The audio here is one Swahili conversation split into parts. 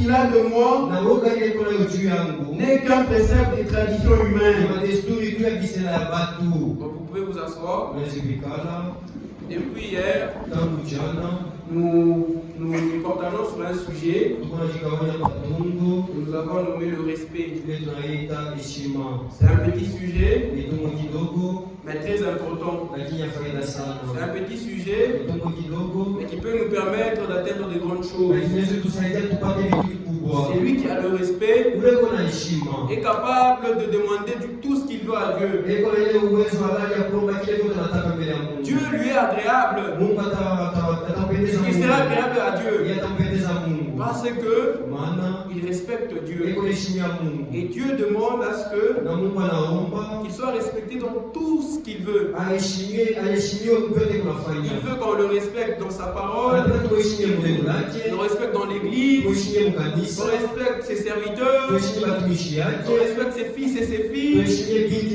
qu'il a de moi n'est qu'un précepte des traditions humaines. Vous pouvez vous asseoir. Depuis hier, nous partageons sur un sujet. Nous avons nommé le respect. C'est un petit sujet, mais très important. C'est un petit sujet, mais qui peut nous permettre d'atteindre de grandes choses. C'est lui qui a le respect, est capable de demander tout ce qu'il veut à Dieu. Dieu lui est agréable. Il sera agréable à Dieu. Parce que il respecte Dieu. Et Dieu demande à ce qu'il soit respecté dans tout ce qu'il veut. Il veut qu'on le respecte dans sa parole, qu'on le respecte dans l'église, qu'on respecte ses serviteurs, qu'on respecte ses fils et ses filles,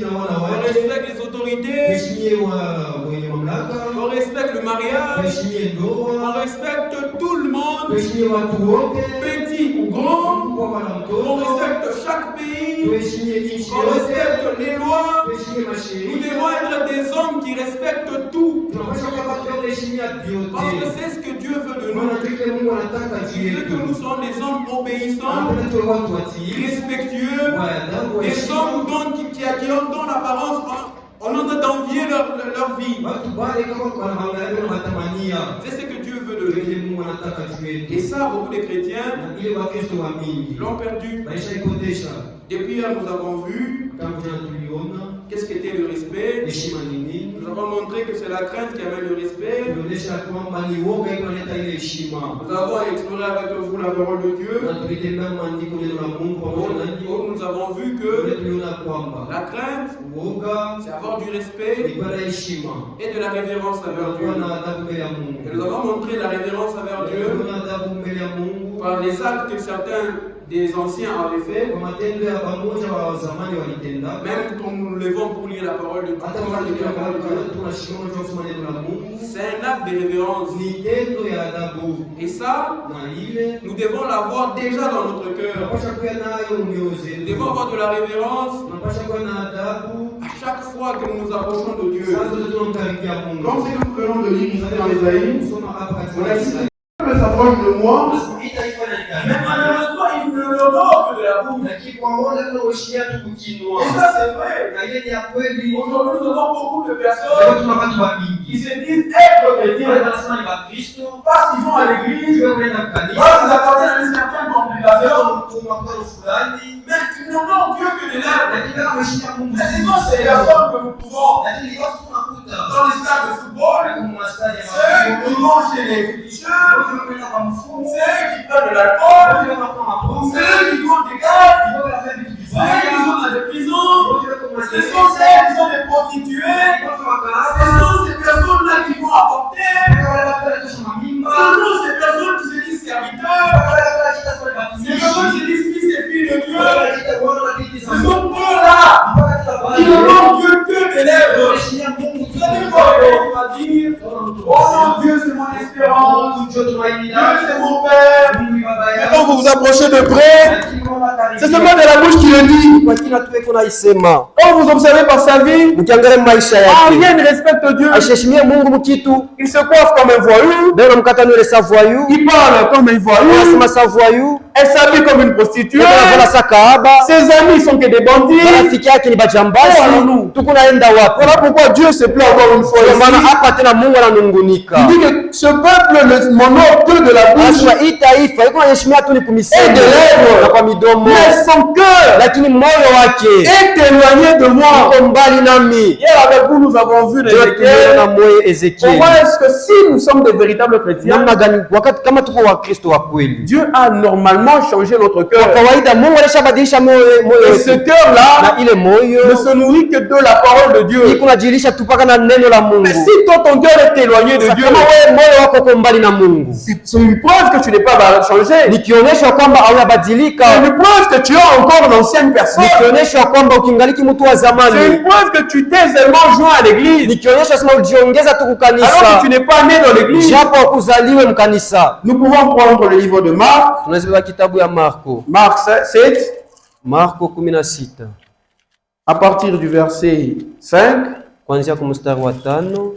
qu'on respecte les autorités, qu'on respecte le mariage, on respecte tout le monde, petit ou grand, on respecte chaque pays, on respecte les lois. Nous devons être des hommes qui respectent tout. Parce que c'est ce que Dieu veut de nous. Il veut que nous soyons des hommes obéissants, respectueux, des hommes qui ont l'apparence. On est en train d'envier leur vie. C'est ce que Dieu veut de nous. Et ça, beaucoup de chrétiens l'ont perdu. Depuis hier, nous avons vu qu'est-ce qu'était le respect. Nous avons montré que c'est la crainte qui amène le respect. Nous avons exploré avec vous la parole de Dieu. Nous avons vu que la crainte, c'est avoir du respect et de la révérence envers Dieu. Et nous avons montré la révérence envers Dieu par les actes que certains des anciens avaient fait, même quand nous nous levons pour lire la parole de Dieu. C'est un acte de révérence. Et ça, nous devons l'avoir déjà dans notre cœur. Nous devons avoir de la révérence à chaque fois que nous nous approchons de Dieu. Comme si nous prenons de lire dans Ésaïe, on a dit que s'approche de moi. Mais malheureusement, il ne le donne que de la boue. Et ça, c'est vrai. Aujourd'hui, nous avons beaucoup de personnes qui se disent être chrétiens parce qu'ils vont à l'église, parce qu'ils appartiennent à une certaine congrégation, mais ils n'ont Dieu que des lèvres. Et ce sont ces personnes que nous pouvons, dans les stades de football, ceux qui vont chez les féticheurs, ceux qui prennent de l'alcool, ceux qui font des gaffes, ceux qui sont dans des prisons, ce sont celles qui sont des prostituées, ce sont ces personnes-là qui vont apporter, ce sont ces personnes qui se disent serviteurs, ces personnes qui se disent fils et filles de Dieu, ce sont eux-là qui n'ont Dieu que des lèvres. Vous savez quoi on va dire? Oh non, Dieu c'est mon espérance, Dieu c'est mon Père. Et quand vous vous approchez de près, c'est seulement de la bouche qui le dit. Quand vous observez par sa vie, rien ne respecte Dieu. Il se coiffe comme un voyou, il parle comme un voyou, elle s'habille comme une prostituée, ses amis sont que des bandits. Voilà pourquoi Dieu se plaît encore une fois ici. Il dit que ce peuple ne m'honore que de la bouche et de lèvres, mais son cœur est éloigné de moi. Hier avec vous, nous avons vu Ézéchiel. Pourquoi est-ce que si nous sommes de véritables chrétiens, Dieu a normalement changé notre cœur. Et ce cœur-là ne se nourrit que de la parole de Dieu. Mais si toi, ton cœur est éloigné de Dieu, c'est une preuve que tu n'es pas changé. C'est une preuve que tu es encore l'ancienne personne. C'est une preuve que tu t'es seulement joint à l'église. Alors que tu n'es pas né dans l'église. Nous pouvons prendre le livre de Marc. kitabu ya Marko. Marc 7, Marko 16. à partir du verset 5. Kuanzia kwa mstari wa 5.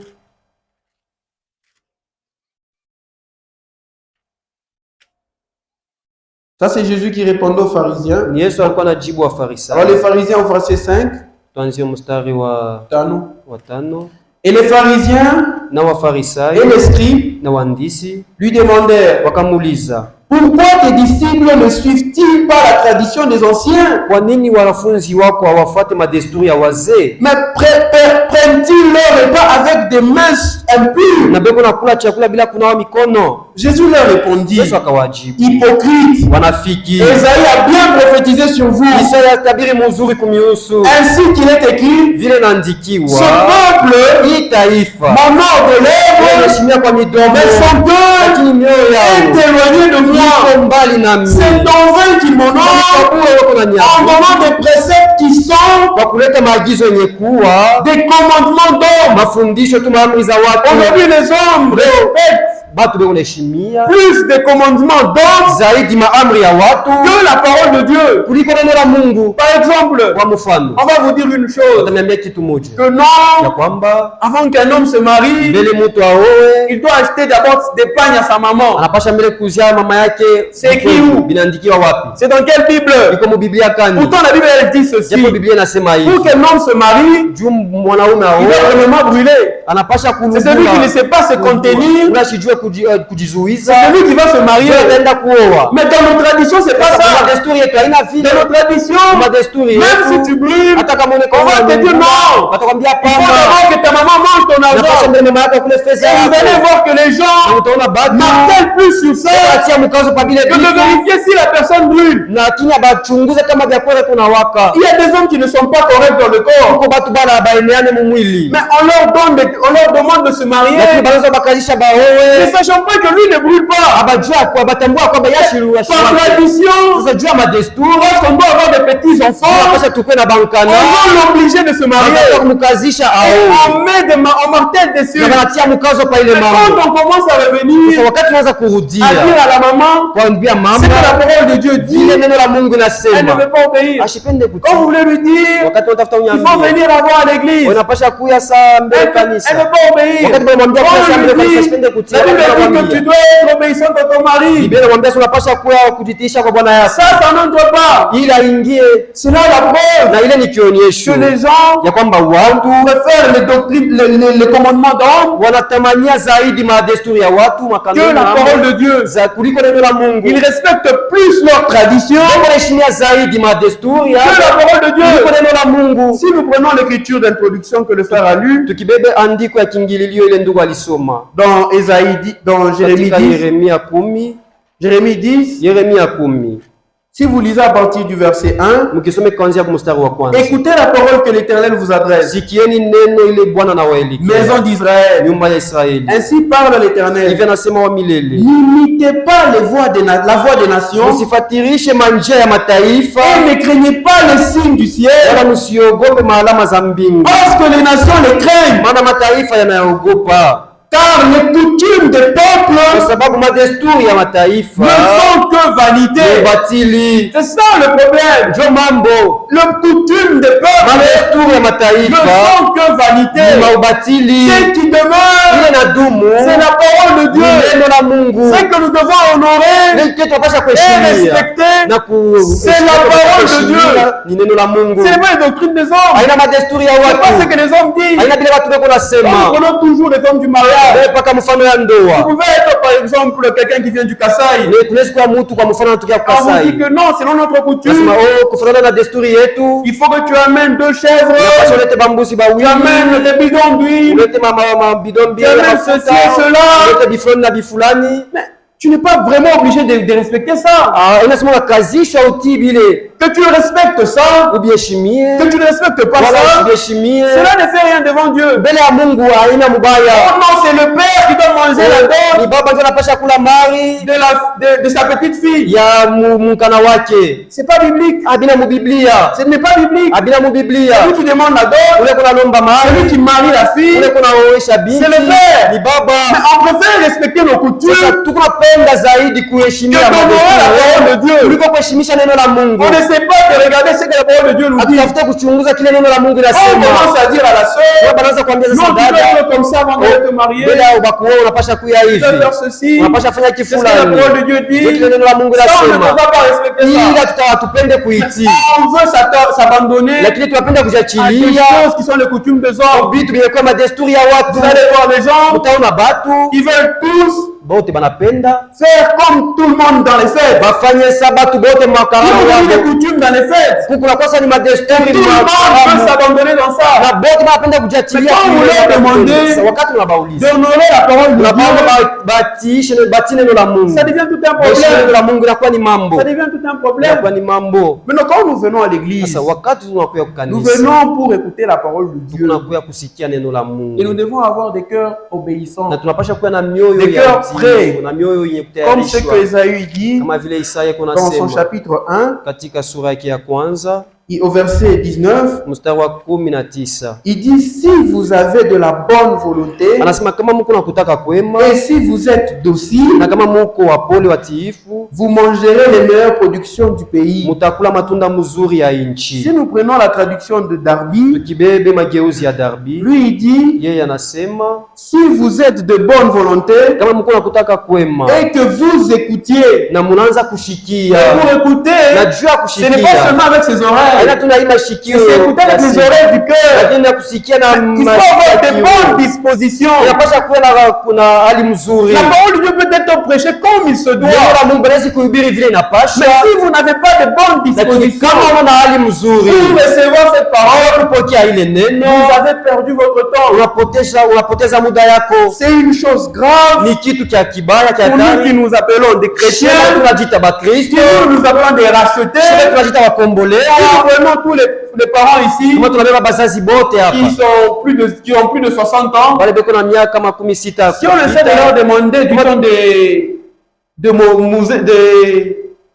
Ça, c'est Jésus qui répondait aux pharisiens. Ni Yesu alikuwa anajibu Wafarisayo. Alors, les pharisiens au verset 5. Tuanzie mstari wa 5. Et les pharisiens Na Wafarisayo et les scribes na waandishi lui demandèrent, wakamuuliza, pourquoi tes disciples ne suivent-ils pas la tradition des anciens? kwa nini wanafunzi wako hawafuate madesturi ya wazee? Mais prennent-ils leur repas avec des mains impures? Na beko nakula chakula bila kunawa mikono? Jésus leur répondit, Yesu akawajibu, hypocrite, wanafiki, Esaïe a bien prophétisé sur vous, Isaya tabiri mzuri kumihusu, ainsi qu'il est écrit, vile naandikiwa, ce peuple hii taifa m'honore de lèvres, wanaheshimia kwa midomo, mais son cœur lakini mioyo yao est éloigné de moi. iko mbali nami. C'est en vain qu'ils m'honorent en donnant des préceptes qui sont kwa kuleta maagizo yenye kuwa des commandements d'hommes. mafundisho tu, maamri za watu. Aujourd'hui, les hommes respectent Batu beko naheshimia plus des commandements d'hommes zaidi maamri ya watu que la parole de Dieu. kuliko neno la Mungu. Par exemple, Kwa mfano, on va vous dire une chose, utaniambia kitu moja que ya non, kwamba avant qu'un homme se marie, mbele mtu aoe il doit acheter d'abord des pagnes à sa maman. anapasha mbele kuzia mama yake. C'est écrit où? Binaandikiwa wapi? C'est dans quelle Bible? Iko mu Biblia kani? Pourtant, la Bible, elle dit ceci. Japo Biblia inasema hivi, Pour qu'un homme se marie, juu mwanaume il doit aoe vraiment brûler. anapasha C'est celui qui ne sait pas se contenir, unashijue kujizuiza, celui qui va se marier. ataenda kuoa. Mais dans nos traditions, c'est pas Kwa ça. desturi yetu haina vile. Dans nos traditions, Kwa desturi même si yetu tu brûles, hata kama on va te dire non. watakwambia Il faut hapana, d'abord que ta maman mange ton napasha argent. mbele mama yako kule fedha Et vous allez yako, voir que les gens na utaona bado n'attellent plus sur ça atia mkazo pa vile que de vitu, vérifier si la personne brûle. lakini abachunguze kama vyakula kunawaka. Il y a des hommes qui ne sont pas corrects dans le corps. Kuko batu bana baeneane mu mwili, Mais on leur demande de se marier. lakini banaweza bakalisha Ne baoe, sachant pas que lui ne brûle pas. abajua kwa batambua kwamba yashiru Par tradition, sasa jua madesturi parce qu'on doit avoir des petits enfants, tunapasha tukue na on bankana va l'obliger de se marier. kumkazisha Et aoe, on martèle dessus. na banatia mkazo pa ile Mais mambo. quand on commence à revenir, Sasa wakati unaanza à dire kurudia à la maman, kuambia c'est mama que la parole de Dieu dit, vile neno la Mungu elle ne inasema, veut pas obéir. ashipende Quand vous kutii. voulez lui dire, Wakati unatafuta il faut unyambie, venir la voir à l'église, unapasha kuya saa mbele elle ne kanisa. veut pas obéir. Wakati unamwambia kuya saa On mbele lui kanisa, dit, ashipende kutii. la Bible dit que tu Unamwambia dois être obéissante à ton mari. Biblia inamwambia unapasha kuya kujitiisha kwa bwana yako, Ça n'entre pas. ili aingie. C'est là la preuve Na ile ni kionyesho que les gens ya kwamba watu préfèrent les doctrines, les commandements d'hommes wanatamania zaidi madesturi ya watu, que makanuni la parole de Dieu. za kuliko neno la Mungu. Ils respectent plus leur tradition Wanaheshimia zaidi madesturi ya que la parole de kuliko Dieu. neno la Mungu. Si nous prenons l'écriture d'introduction que le frère a lue Tukibebe andiko ya kingililio ile ndugu alisoma dans Ésaïe, dans Jérémie katika 10, Yeremia 10, Jérémie 10, Yeremia 10, si vous lisez à partir du verset 1, mkisome kuanzia kwa mstari wa kwanza. écoutez la parole que l'Éternel vous adresse, Sikieni neno ile Bwana na waelekea, maison d'Israël. nyumba ya Israeli. Ainsi parle l'Éternel. Hivi anasema wa milele, N'imitez pas la voix des nations msifatirishe manjia ya mataifa, et ne craignez pas les signes du ciel, wala msiogope maalama za mbingu, parce que les nations les craignent. maana mataifa yanayogopa. Car les coutumes des Kwa peuples sababu madesturi ya mataifa ne sont que ni vanité. batili. C'est ça le problème. Njo mambo, Les coutumes des peuples madesturi ya ne mataifa sont que ni vanité. maubatili. Ce qui demeure, Ile na dumu c'est la parole de ni Dieu. neno la Mungu, C'est que nous devons honorer ndio tunapaswa et kuheshimia respecter. na C'est la parole de Dieu. ni neno la Mungu. C'est pas les doctrines des hommes. Haina madesturi ya C'est pas ce watu, que les hommes disent. haina vile watu beko Nous nasema. prenons toujours les hommes du mariage. Paka mfano ya Vous ndoa, pouvez être par exemple quelqu'un qui vient du Kasaï. tunaweza kuwa mtu kwa mfano anatokea On vous dit Kasai, que non, selon notre coutume, nasema oh, kufuatana na desturi yetu il faut que tu amènes 2 chèvres, unapaswa ulete bambusi tu amènes bawili, des bidons d'huile, ulete mabidon tu mbili ya amènes ceci mafuta, et cela. ulete bifulani na bifulani. Mais tu n'es pas vraiment obligé de respecter ça. Inasema kazisha utii bile. que tu respectes ça, ubiheshimie, que tu ne respectes pas wala ça, usibiheshimie, cela ne fait rien devant Dieu. mbele ya Mungu haina Oh mubaya. non, c'est le père qui doit manger la Ni dot baba ndio anapasha kula mali de sa petite fille. ya mukana wake. C'est pas biblique. Abina mu Biblia, Ce n'est pas biblique. abina mu Biblia. Celui qui demande la dot, Ule kuna lomba celui mali, qui marie la fille, ule kuna oesha binti, c'est le père. ni Mais baba. on préfère respecter nos Sasa coutumes tunapenda zaidi kuheshimia que d'honorer la parole de Dieu. kuliko kuheshimisha neno la Mungu. On ne sait pas de regarder ce que la parole de Dieu nous dit. Hatutafuta kuchunguza kile neno la Mungu On linasema. commence à dire à la sœur, Banaanza kuambia non, sasa tu dois dada, être comme ça avant de te marier. mbele ya ubakuo unapasha kuya Tu hivi, dois faire ceci. unapasha fanya C'est ce que la kifulani. parole de Dieu dit. Ndio kile neno la Mungu Ça, on ne linasema. peut pas respecter Ila ça. tutawatupende kuitii, On veut s'abandonner lakini tunapenda à des kujachilia choses qui sont les coutumes des hommes. vitu vimekuwa madesturi ya watu. Vous allez voir les gens Utaona batu qui veulent tous bote banapenda faire comme tout le monde dans les fêtes. bafanye sabatu bote Il y a makaramu des wao. coutumes dans les fêtes. Kuna kosa ni madesturi Tout le monde peut s'abandonner dans ça. na bote banapenda kujachilia. Mais quand vous leur demandez Sasa wakati unabauliza d'honorer la parole de unabaomba Dieu, batiishe bati neno la Mungu, ça devient tout un Baishi neno problème. la Mungu inakuwa ni mambo, Ça devient tout un inakuwa problème. ni mambo. Maintenant, quand nous venons à l'église, Sasa wakati tunakuya nous kukanisa venons pour écouter la parole de Dieu. tunakuya kusikia neno la Et nous Mungu devons avoir des cœurs obéissants. na tunapasha kuwa na mioyo Des ya cœurs prêts. utiifu na mioyo yenye Comme ce kutayarishwa, que Esaü dit kama vile Isaya dans son kunasema chapitre 1, katika sura yake ya kwanza au verset 19, mstari wa 19 il dit, si vous avez de la bonne volonté anasema kama muko na kutaka kwema et si vous êtes docile, na kama muko wapole watiifu, vous mangerez les meilleures productions du pays. mutakula matunda mzuri ya Si nchi. nous prenons la traduction de Darby, Tukibebe mageuzi ya Darby, lui il dit, yeye anasema si vous êtes de bonne volonté kama muko na kutaka kwema et que vous écoutiez, na munaanza et kushikia vous écoutez, na juu ya ce n'est pas kushikia seulement avec ses aina oreilles, tunaima shikio c'est écouter avec les oreilles du cœur. lakini na kusikia na Il faut avoir de bonnes masikio. dispositions. Inapasha kuwa na kuna hali mzuri. La parole de Dieu peut être prêchée comme il se doit. Neno la Mungu basi kuhubiri vile Mais inapasha, si vous n'avez pas de bonnes lakini dispositions kama una hali mzuri pour recevoir cette parole, kupokea ile neno vous avez perdu votre temps. unapoteza muda yako. C'est une chose grave Ni kitu kya kibaya kya pour nous qui hatari. nous appelons des Shida chrétiens, tunajita Bakristo, qui nous appelons des shida rachetés. tunajita wakombolewa. Si nous prenons tous les parents ici Kama tunabeba bazazi bote qui hapa ont plus de 60 ans, wale beko na miaka 16 si on essaie de leur demander du temps de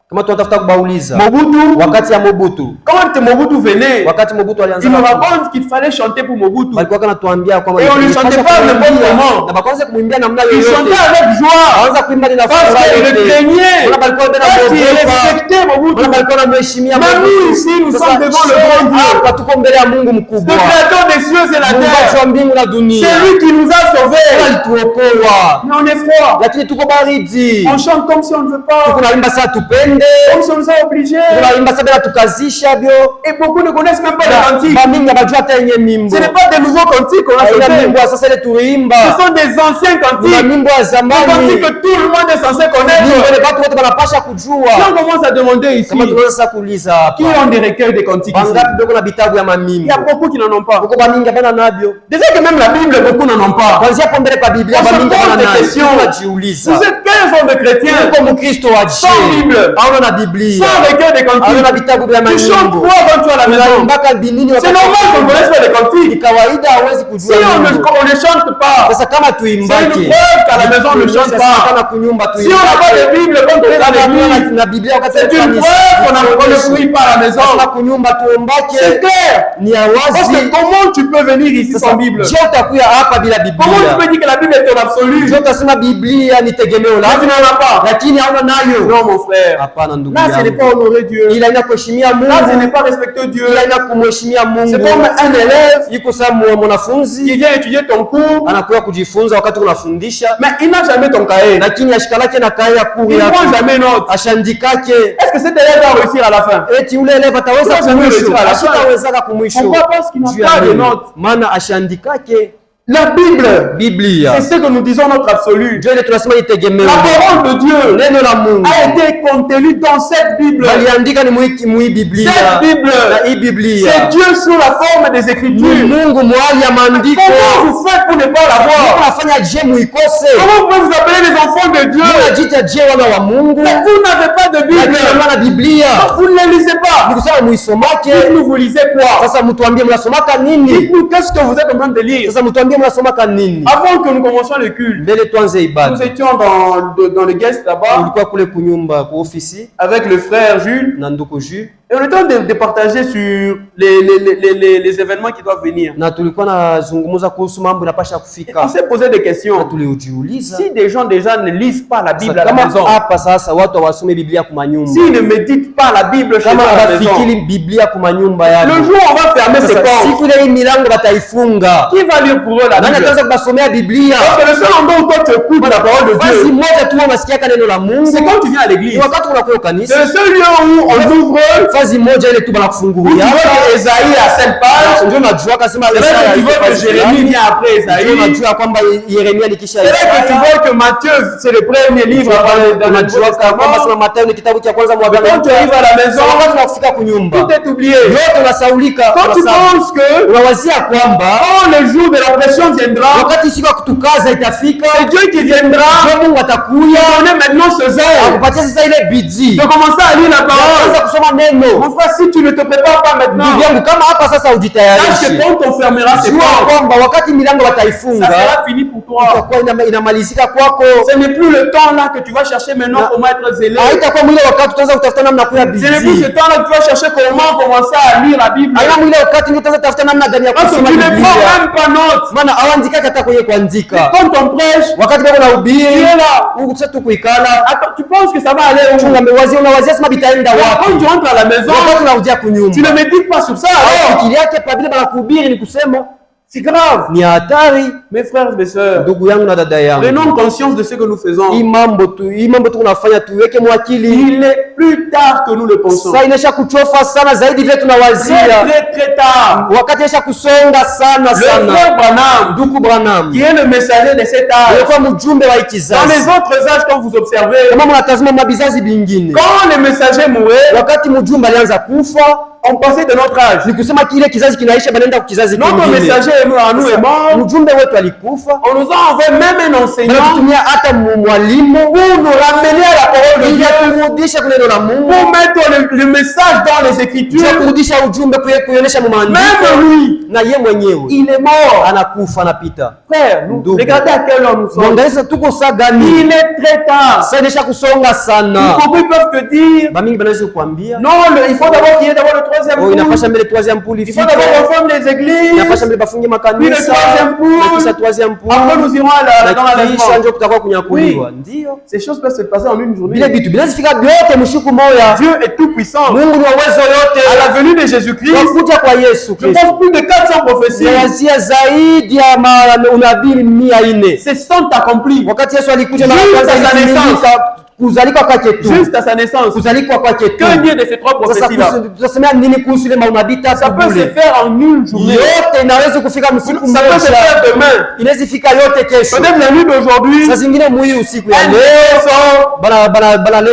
kama tunatafuta kubauliza Mobutu, wakati ya Mobutu, quand Mobutu venait, wakati Mobutu alianza il nous raconte qu'il fallait chanter pour Mobutu. walikuwa kanatuambia kwamba Et on ne chantait pas n'importe comment. na bakaanza kumwimbia namna Il yoyote, chantait avec joie aanza kuimba ni na parce furaha qu'il le yote. craignait, Kuna balikuwa tena parce qu'il kuogopa, respectait Mobutu. kuna balikuwa wanamheshimia Mais Mungu. nous ici, nous Sasa, sommes devant le bon Dieu, hapa tuko mbele ya Mungu le mkubwa, créateur des cieux et la muumbaji wa terre. mbingu na dunia. C'est lui qui nous a sauvés. Alituokoa, Mais on est froid. lakini tuko baridi, On chante comme si on ne veut pas, tunaimba saa tupende, comme si on nous a obligés. tunaimba saa bila tukazisha bio. Et beaucoup ne connaissent même pas les cantiques. Bamingi abajua hata yenye mimbo Ce n'est pas des nouveaux cantiques qu'on a aina chantés. mimbo ya sasa ile Ce tuimba sont des anciens na cantiques. mimbo ya Des zamani, cantiques que tout le monde est censé mimbo connaître. ile watu wote wanapasha Si kujua. on commence à demander ici, Kama tunaweza sasa kuuliza qui hapa, ont des recueils de cantiques ici? bangapi beko na vitabu ya Il y a mamimbo? beaucoup qui n'en ont pas. Uko bamingi hapana nabyo. Déjà que même la Bible, beaucoup n'en ont pas. Kwanzia hapo mbele pa Biblia On se bamingi pose hapana des nabyo. questions. Tunajiuliza. Vous êtes 15 ans de chrétiens, Uko Mkristo wa Sans Bible. hauna na Biblia, sans recueil de hauna na cantiques. vitabu vya Tu chantes mamimbo. quoi quand tu es à la maison? Mpaka binini C'est normal qu'on connaisse pas les ni cantiques. kawaida hawezi Si kujua on mambo. ne chante pas, Sasa kama c'est tuimbake une preuve qu'à la maison on ne chante Sasa pas. kama kunyumba Si on n'a pas de Bible quand on est à l'église, na Biblia wakati c'est une preuve qu'on ne prie pas à la maison. Sasa kunyumba C'est tuombake clair. ni ya Parce wazi. que comment tu peux venir ici Sasa sans Bible? je utakuya hapa bila Comment tu Biblia? peux dire que la Bible est ton absolu? Je utasema Biblia ni tegemeo Là, tu lako n'en as pas. lakini hauna nayo. Non, mon frère. Hapana ndugu Là, ce n'est yangu. pas honorer Dieu. Ila ina kuheshimia Là, ce Mungu. n'est pas respecter Dieu. Ila ina kumheshimia Mungu. C'est comme un élève Yuko sasa qui mwanafunzi vient étudier ton cours, anakuja kujifunza wakati unafundisha, mais il n'a jamais ton cahier. lakini ashikalake na kaya ya kuri Il ne yako prend jamais note. ashandikake. Est-ce que cet élève va réussir à la fin? Eti ule eleva ataweza Unaweza kumwisho, kuweza, ashitawezaka kumwisho. Pourquoi? Parce qu'il n'a Juu ya pas de nini? notes. Maana ashandikake La Bible, Biblia c'est ce que nous disons notre absolu. ndio ile tunasema itegemeo. La parole de Dieu Neno la Mungu a été contenue dans cette Bible. baliandika ni mui Biblia. Cette Bible, Na hii Biblia c'est Dieu sous la forme des ni Écritures. Mungu mwali ya maandiko. Comment vous faites pour ne pas la voir? Unafanya je muikose? Comment vous vous appelez les enfants de Dieu? Unajiita je wana wa Mungu? Mais vous n'avez pas de Bible. Lakini na Biblia Donc vous ne les lisez pas. nikusema muisomake. Dites-nous, vous lisez quoi? Sasa mtuambie mnasomaka nini? Dites-nous, qu'est-ce que vous êtes en train de lire? Sasa mtuambie mnasomaka nini? Avant que nous commencions le culte, Mbele tuanze nous ibada. étions dans le guest là-bas Ulikuwa kule kunyumba kwa ofisi avec le frère Jules. na ndugu Ju Et on était en train de partager sur les événements qui doivent venir. na tulikuwa nazungumza kuhusu mambo inapasha Et on kufika. s'est posé des Na questions. tuliujiuliza Si des gens déjà ne lisent pas la Bible sasa, à la kama maison, hapa sasa watu hawasome Biblia kwa nyumba, s'ils ne méditent pas la Bible chez eux kama à la maison, hawafikiri Biblia kwa nyumba le yao, jour où on va fermer ces sasa portes, siku ile hii milango wataifunga. qui va lire pour eux la Nani Bible? ataweza kubasomea Biblia? Parce que le seul endroit où toi tu écoutes la parole de Basi Dieu, moja tu unasikiaka neno la Mungu c'est quand tu viens à ni l'église. wakati unakuwa C'est kanisa. le seul lieu où on ouvre, Fazi moja ile tu où tu banakufungulia vois que Esaïe a 5 pages. ndio unajua kasema C'est vrai que tu vois que Jérémie vient après ndio Esaïe. unajua kwamba Yeremia ni kisha C'est vrai que tu Isaya. vois que Matthieu, c'est le premier livre dans le Nouveau Unajua kwamba Testament. sema Mathayo ni kitabu cha kwanza mwa Quand Agano tu arrives à la maison, Sasa wakati unafika kunyumba tout est oublié. yote unasaulika. Quand tu unasahau. penses que Unawazia kwamba quand le jour de la pression viendra, wakati siku ya kutukaza itafika, c'est Dieu qui viendra ndio Mungu atakuya donner maintenant ce zèle akupatia sasa ile bidii de commencer à lire la kuanza parole. kusoma neno. Mon frère, si tu ne te prépares pas maintenant, Ndugu yangu, kama hapa sasa sache que ujitayarishe, quand on fermera ces jua portes, kwamba wakati milango ça wataifunga sera fini pour toi. itakuwa inamalizika kwako. Ce n'est plus le temps là que tu vas chercher maintenant Na- comment être zélé. Haitakuwa mwile wakati utaanza kutafuta namna kuya Ce n'est plus ce bidii. temps là que tu vas chercher comment commencer à lire la Bible. Haina mwile wakati ndio utaanza tafuta namna gani ya Parce que kusoma tu ne Biblia. prends même pas note. Maana hawandikaki hata kwenye kuandika. Quand on prêche, Wakati bado tu unahubiri es là. ukisha tu kuikala Attends, tu penses que ça va aller où? chunga mewazia unawazia sema bitaenda wapi? Quand tu rentres à la maison, Wakati unarudia tu ne kunyumba médites pas sur ça. Alors, fikiri yake pa vile banakuhubiri ni kusema c'est grave. ni hatari. Mes frères et mes sœurs, Ndugu yangu na dada yangu, prenons conscience de ce que nous faisons. hii mambo tu tunafanya tuweke mwakili. Il est plus tard que nous le pensons. Sasa inaisha kuchofa sana zaidi vile Très, tunawazia, très, très tard. wakati inaisha kusonga sana Le sana. frère Branham, Ndugu Branham qui est le messager de cet âge, alikuwa mjumbe wa dans les kizazi. autres âges, quand vous observez, Kama mnatazama mabizazi bingine, quand les messagers mouraient, wakati mjumbe alianza kufa, on passait de notre âge. ni kusema kile kizazi kinaisha, banaenda kwa kizazi Notre kingine. messager à nous est mort. Mjumbe wetu alikufa, On nous a envoyé même un enseignant tunatumia hata mwalimu pour nous ramener à la parole de ili Dieu, aturudishe kwenye neno la Mungu, pour mettre le message dans les ili Écritures. kurudisha ujumbe kuonyesha maandiko. Même lui, Na ye mwenyewe il est mort. anakufa, anapita. Frère, Ndugu. regardez à quelle heure nous sommes. Mwangalia tuko saa gani? Il est très tard. Sasa inaisha kusonga sana. Beaucoup peuvent te dire, Bamingi banaweza kuambia non, il faut d'abord qu'il y ait d'abord le troisième oh, inapasha pouls. mbele troisième pool Il faut ifike, d'abord reformer les inapasha églises. mbele bafunge Puis le makanisa, troisième na pool. kisha troisième pool, Après, nous irons dans na kisha l'enlèvement. ndio kutakuwa kunyakuliwa. Ndio Ces choses peuvent se passer en une journée. vile vitu vinazifika vyote mshuku moya. Dieu est tout puissant. Mungu ni wa uwezo yote. À la venue de Jésus-Christ, Kwa kuja kwa Yesu je Kristo pense plus de 400 prophéties tunawazia zaidi ya unabii 400. se sont accomplies Wakati Yesu alikuja mara Juste kwanza à sa alitimilika kuzalika kwake tu, juste à sa naissance. kuzalika kwake tu. Que dire de ces trois Sasa prophéties-là? tunasemea nini kuhusu ile maunabii Ça tatu peut se bure? faire en une journée. Yote inaweza kufika msiku Ça peut se mmoja, faire demain. inaweza fika yote kesho. Peut-être la nuit d'aujourd'hui, Saa zingine mwi usiku ya un leo sort,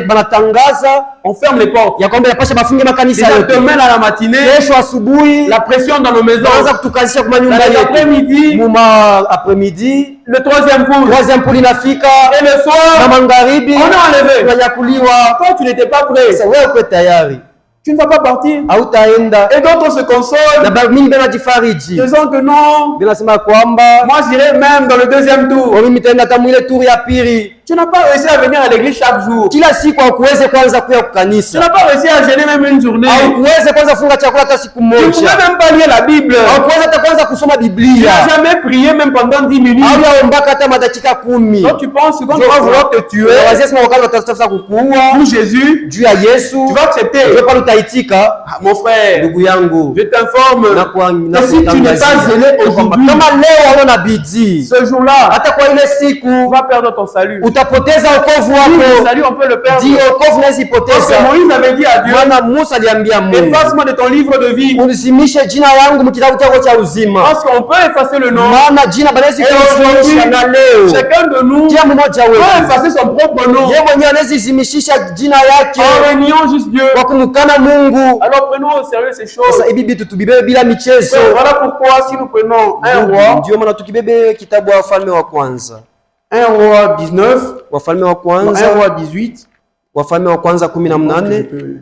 banatangaza on ferme les portes. ya kwamba yapasha bafunge makanisa Déjà yote. demain à la matinée, Kesho asubuhi la pression dans nos maisons. wanaanza kutukazisha kwa nyumba Dans yetu. l'après-midi, Muma après-midi, le troisième pool. troisième pool inafika Et le na soir, magharibi on est enlevé. tunanyakuliwa. Toi, tu n'étais pas prêt. Sasa wewe uko tayari, Tu ne vas pas partir. hautaenda. Et d'autres se Na consolent, mingi banajifariji, disant que non, binasema kwamba moi j'irai même dans le deuxième tour. mimi nitaenda hata mwile turu ya pili. Tu n'as pas réussi à venir à l'église chaque jour. Kila siku haukuweze kwanza kuya Tu kukanisa, n'as pas réussi à jeûner même une journée. haukuweze kwanza funga chakula hata siku Tu ne pouvais moja, même pas lire la Bible. haukuweze hata kwanza kusoma Tu Biblia, n'as jamais prié même pendant 10 minutes. au yaombaka hata madakika 10. Donc tu penses que quand tu vas vouloir te tuer Wazia sema wakati watatafuta kukuua pour Jésus, juu ya Yesu, tu vas accepter. wewe pale utaitika. Ah, mon frère, Ndugu yangu, je t'informe que si tu n'es pas zélé aujourd'hui, kama leo hauna bidii, ce jour-là, hata kwa ile tu siku vas perdre ton salut. utapoteza wokovu Oui, le wako. salut, on peut le perdre. Ndio wokovu Parce nazipoteza. que Moïse avait dit à Dieu, Bwana Musa aliambia Mungu, efface-moi de ton livre de vie. unizimishe jina yangu mkitabu chako cha uzima. Parce qu'on peut effacer le nom. Maana jina banaweza Et aujourd'hui, kuzimisha na leo. chacun de nous Kila mmoja peut wetu effacer son propre nom yeye mwenyewe anazizimishisha jina yake en reniant juste Dieu. kwa kumkana Mungu. Alors prenons au sérieux ces choses. Sasa hivi vitu tubibebe bila michezo. Voilà pourquoi si nous prenons un roi, Ndio maana tukibebe kitabu wa Wafalme wa Kwanza, un roi 19, Wafalme wa un Kwanza, roi 18, Wafalme wa Kwanza 18.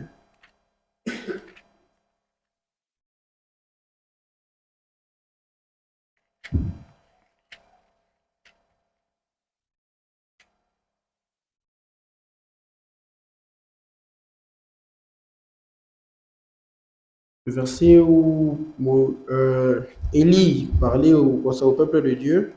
le verset où Élie parlait au peuple de Dieu.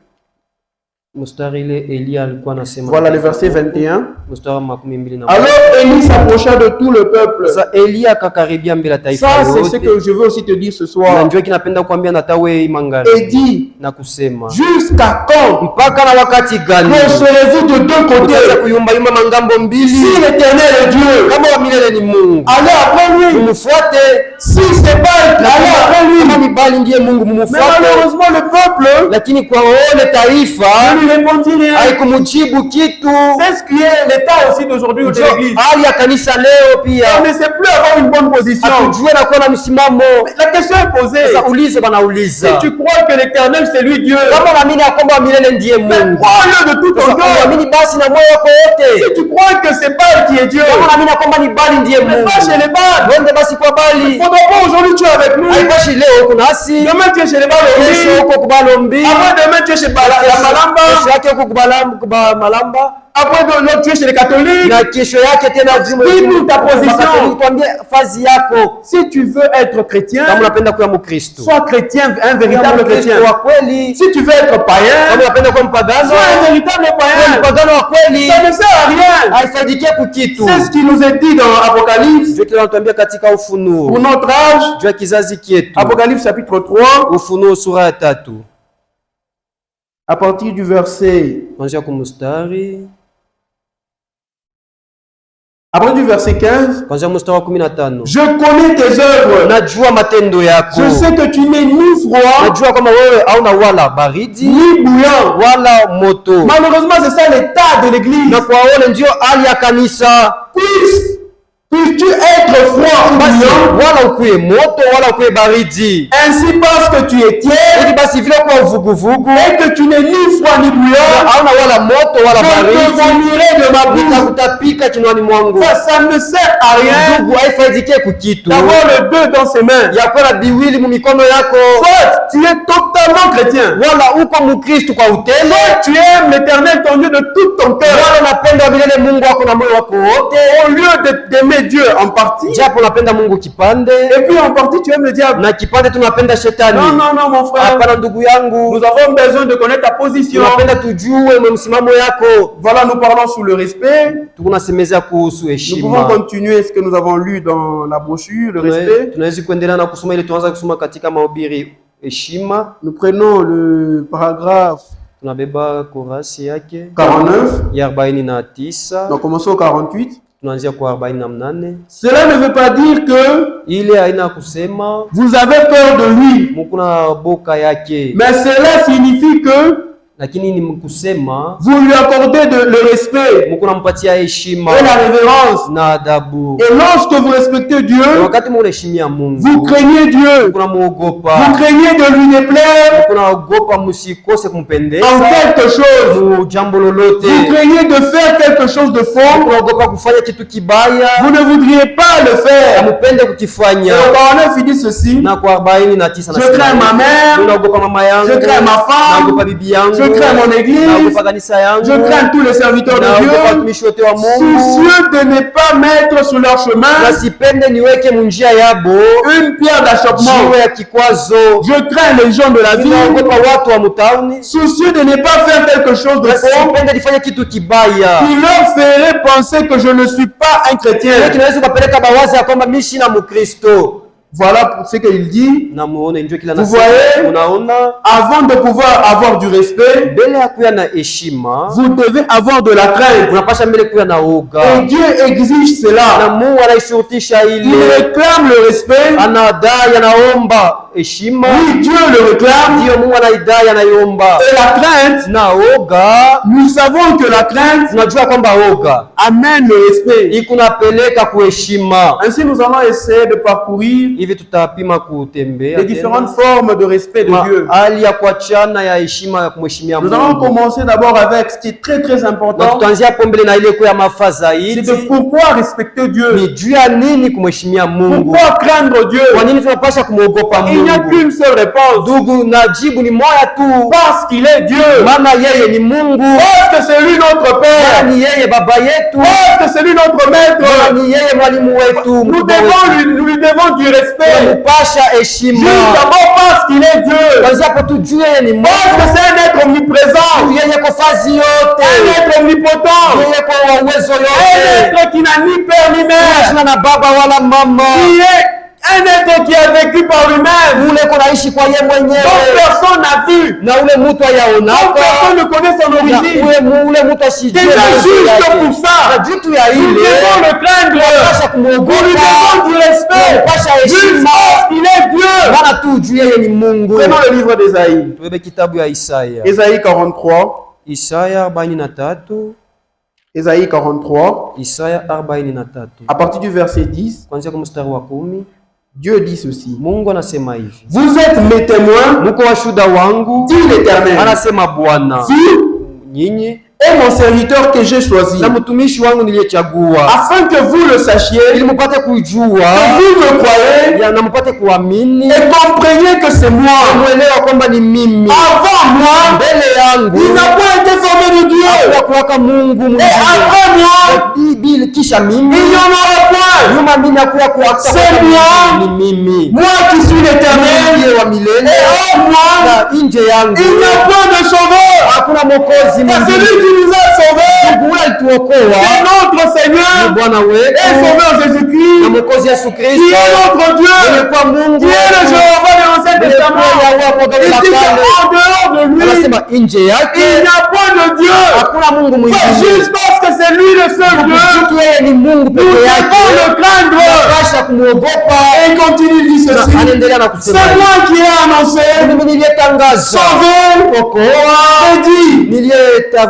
Mstari ile Elia alikuwa anasema. Voilà le verset 21. Mstari wa 21. Alors Élie s'approcha de tout le peuple. Sasa Elia akakaribia mbele ya taifa Ça, c'est lote. ce que je veux aussi te dire ce Na soir. ndio kinapenda kuambia na tawe imangari Et dit, na kusema jusqu'à quand mpaka na wakati gani serez-vous de deux utaweza côtés? kuyumba yumba mangambo Si mbili? l'Éternel est Dieu, Kama wa milele ni Mungu, allez après lui. mumfuate. Si c'est pas, allez après Kama lui. ni bali ndiye Mungu, Mais mumfuate. malheureusement, le peuple Lakini kwa ole taifa ne lui répondit rien. haikumujibu kitu. C'est ce qui est l'état aussi d'aujourd'hui de Ndio l'église. hali ya kanisa leo pia, On ne sait plus avoir une bonne position. hatujue na kuwa na msimamo. La question est posée. Sasa ulize banauliza, Si tu crois que l'Éternel c'est lui Dieu, kama unaamini ya kwamba milele ndiye mais Mungu, crois-le de tout ton sasa cœur. uamini basi na moyo wako wote. Si tu crois que c'est Baal qui est Dieu, Kama unaamini ya kwamba ni bali ndiye mais Mungu, va chez les Baal. wende basi kwa Il bali. ne faudra pas aujourd'hui tu es avec nous. Haipashi leo huko nasi, Demain tu es chez les Baal kesho aussi. huko kubalombi, Après demain tu es chez Baal kesho Malamba. yake huko kubalamba, Après l'autre tu es chez les catholiques. na kesho yake tena Dis-nous ta position. Tuambie fazi yako. Si tu veux être chrétien, Kama unapenda kuwa Mkristo, sois chrétien, un véritable chrétien. wa kweli. Si tu veux être Kama païen, unapenda kuwa mpagano, sois un véritable kuwa païen. mpagano wa kweli, Ça ne sert à rien. haifaidikie kukitu. C'est ce qui nous est dit dans Apocalypse Ndio kile anatuambia katika pour Ufunuo notre âge. juu ya kizazi kietu. Apocalypse chapitre 3, Ufunuo sura ya 3 à partir du verset, kuanzia kumstari après du verset 15. kuanzia mstari wa 15. Je connais tes œuvres. Najua matendo yako, Je sais que tu n'es ni froid najua kama wewe hauna wala baridi ni bouillant. wala moto. Malheureusement, c'est ça l'état de l'église. Na kwa wale ndio hali ya kanisa. Puisses-tu être froid ou Basi bouillant, wala ukuye moto wala ukuye baridi, ainsi parce que tu es tiède ili basi vile kwa vuguvugu et que tu n'es ni froid ni bouillant, hauna wala moto wala je te baridi, vomirai de ma bouche. nitakutapika kinywani mwangu. Ça ne sert à rien Ndugu, haifaidikie kukitu d'avoir le deux dans ses mains. ya kuwa na biwili mu mikono yako. Soit tu es totalement chrétien, Wala uko Mkristo kwa utendo, soit tu aimes l'Éternel ton Dieu de tout ton cœur, wala unapenda milele Mungu wako na moyo wako wote, au lieu d'aimer Dieu en partie, japo unapenda Mungu kipande et puis en partie tu aimes le diable. na kipande tunapenda shetani. Non, non, non, mon frère. Hapana ndugu yangu, Nous avons besoin de connaître ta position. tunapenda tujue msimamo yako. Voilà, nous parlons sous le respect. Tunasemezea kuhusu Nous pouvons heshima. continuer ce que nous avons lu dans la brochure, le respect. Tunaweza kuendelea na kusoma ile tuanza kusoma katika mahubiri heshima. Nous prenons le paragraphe Tunabeba korasi yake 49. ya 49. Donc commençons au 48. Tunaanzia kwa 48. Cela ne veut pas dire que Ile haina kusema vous avez peur de lui, mukuna boka yake, mais cela signifie que lakini ni kusema vous lui accordez le respect mukuna mpatia heshima et la révérence. na adabu. Et lorsque vous respectez Na Dieu, wakati munaheshimia Mungu, vous craignez Dieu, mukuna muogopa, vous craignez de lui déplaire mukuna ogopa musikose kumpendeza en quelque chose, mu jambo lolote, vous craignez de faire quelque chose de faux, mukuna ogopa kufanya kitu kibaya, vous ne voudriez pas le faire. mupende Et kukifanya. au 49, il dit ceci: Na kwa 49 je crains ma mère, naogopa mama yangu, je crains ma femme, naogopa bibi yangu, je crains mon église, naogopa kanisa yangu, je crains tous les serviteurs de naogopa Dieu, watumishi wote wa Mungu, soucieux de ne pas mettre sur leur chemin na sipende niweke munjia yabo une pierre d'achoppement. jiwe ya kikwazo. Je crains les gens de la ville, Naogopa watu wa mutauni, soucieux de ne pas faire quelque chose de na faux sipende nifanye kitu kibaya qui leur ferait penser que je ne suis pas un chrétien. kinaweza kupeleka bawazi ya kwamba mimi sina Mkristo. Voilà pour ce qu'il dit. Na muone njoo kila Vous voyez, unaona, avant de pouvoir avoir du respect, mbele ya kuya na heshima vous devez avoir de la crainte. unapasha mbele kuya na oga, Et Dieu exige na cela. Mungu anaishurutisha Il ile, réclame le respect. anadai, anaomba heshima. Oui, Dieu le réclame. Ndiyo Mungu anaidai, anaiomba. Et la crainte, Na oga, nous savons que la crainte tunajua kwamba oga amène le respect. ikunapeleka kuheshima. Ainsi, nous allons essayer de parcourir Hivi tutapima kutembea les différentes formes de respect de Dieu. hali ya kuachana ya heshima ya kumheshimia Nous allons Mungu. commencer d'abord avec ce qui est très très Na important. tutaanzia hapo mbele na ile kwa mafaa C'est zaidi, de pourquoi respecter Dieu. ni juu ya nini kumheshimia Mungu. Pourquoi craindre Dieu? Kwa nini tunapasha kumwogopa Il n'y a Mungu? qu'une seule réponse. Ndugu, na jibu ni moja tu, Parce qu'il est Dieu. maana yeye ni Mungu, Parce que c'est lui notre maana Père. ni yeye baba yetu, Parce que c'est lui notre maana Maître. ni yeye mwalimu wetu. Nous lui devons du respect. Tunamupasha Juste heshima d'abord parce qu'il est Dieu. kwanza hapo, tujue yeye ni Parce que Mungu, c'est un être omniprésent. yeye kwa fazi Un yote, être omnipotent. yeye kwa uwezo Un yote, être qui n'a ni père ni mère. sina na baba wala mama, Qui est un être qui a vécu par lui-même. ule kunaishi kwa yeye Donc mwenyewe, personne n'a vu. na ule mtu Donc ayaonaka, personne ne connaît son na origine. ule mtu ashijue Déjà maisha juste yake. pour ça, Na jitu ya nous ile devons le craindre. tunapasha Nous lui kumwogopa, devons du respect. tunapasha Juste heshima, parce qu'il est Dieu. maana tu juu yeye ni Mungu. Prenons le livre d'Ésaïe. Tuwebe kitabu ya Isaya, Ésaïe 43. Isaya 43, Ésaïe 43. Isaya 43 À partir du verset 10, kuanzia kwa mstari wa 10. Dieu dit ceci. Mungu anasema hivi, Vous êtes mes témoins, muko washuhuda wangu, dit l'Éternel. anasema Bwana, Vous nyinyi et mon serviteur que j'ai choisi, na mtumishi wangu niliyechagua, afin que vous le sachiez, ili mupate kujua que vous me croyez na mupate kuamini, et compreniez que c'est moi. muelewa kwamba ni mimi. Avant moi, Mbele yangu il n'a pas été formé de Dieu. kwa kuwaka Mungu Et mwingine, après moi, Biblia kisha mimi, il n'y en aura point. nyuma mimi nakuwa kuwaka C'est moi. ni mimi, Moi qui suis l'Éternel, ndiye wa et milele, en moi, na nje yangu il n'y a point de sauveur. hakuna mwokozi C'est celui mwingine. qui nous a sauvés, Mungu ule alituokoa c'est notre ni Seigneur Bwana et wetu Sauveur na Jésus-Christ, mwokozi Yesu qui Kristo, est notre Dieu, alikuwa Mungu qui est le wetu, Jéhovah de l'Ancien Testament. Il dit qu'en dehors de lui, anasema nje il yake n'y a point de Dieu. hakuna Mungu C'est mwingine. juste parce que c'est lui le seul Dieu. Mtu yeye ni Mungu Nous peke devons yake, le craindre. tunapasha kumwogopa. Et il continue, il dit ceci. Anaendelea na C'est kusema hivi, moi qui ai annoncé, mimi niliyetangaza, sauvé, okoa, dit,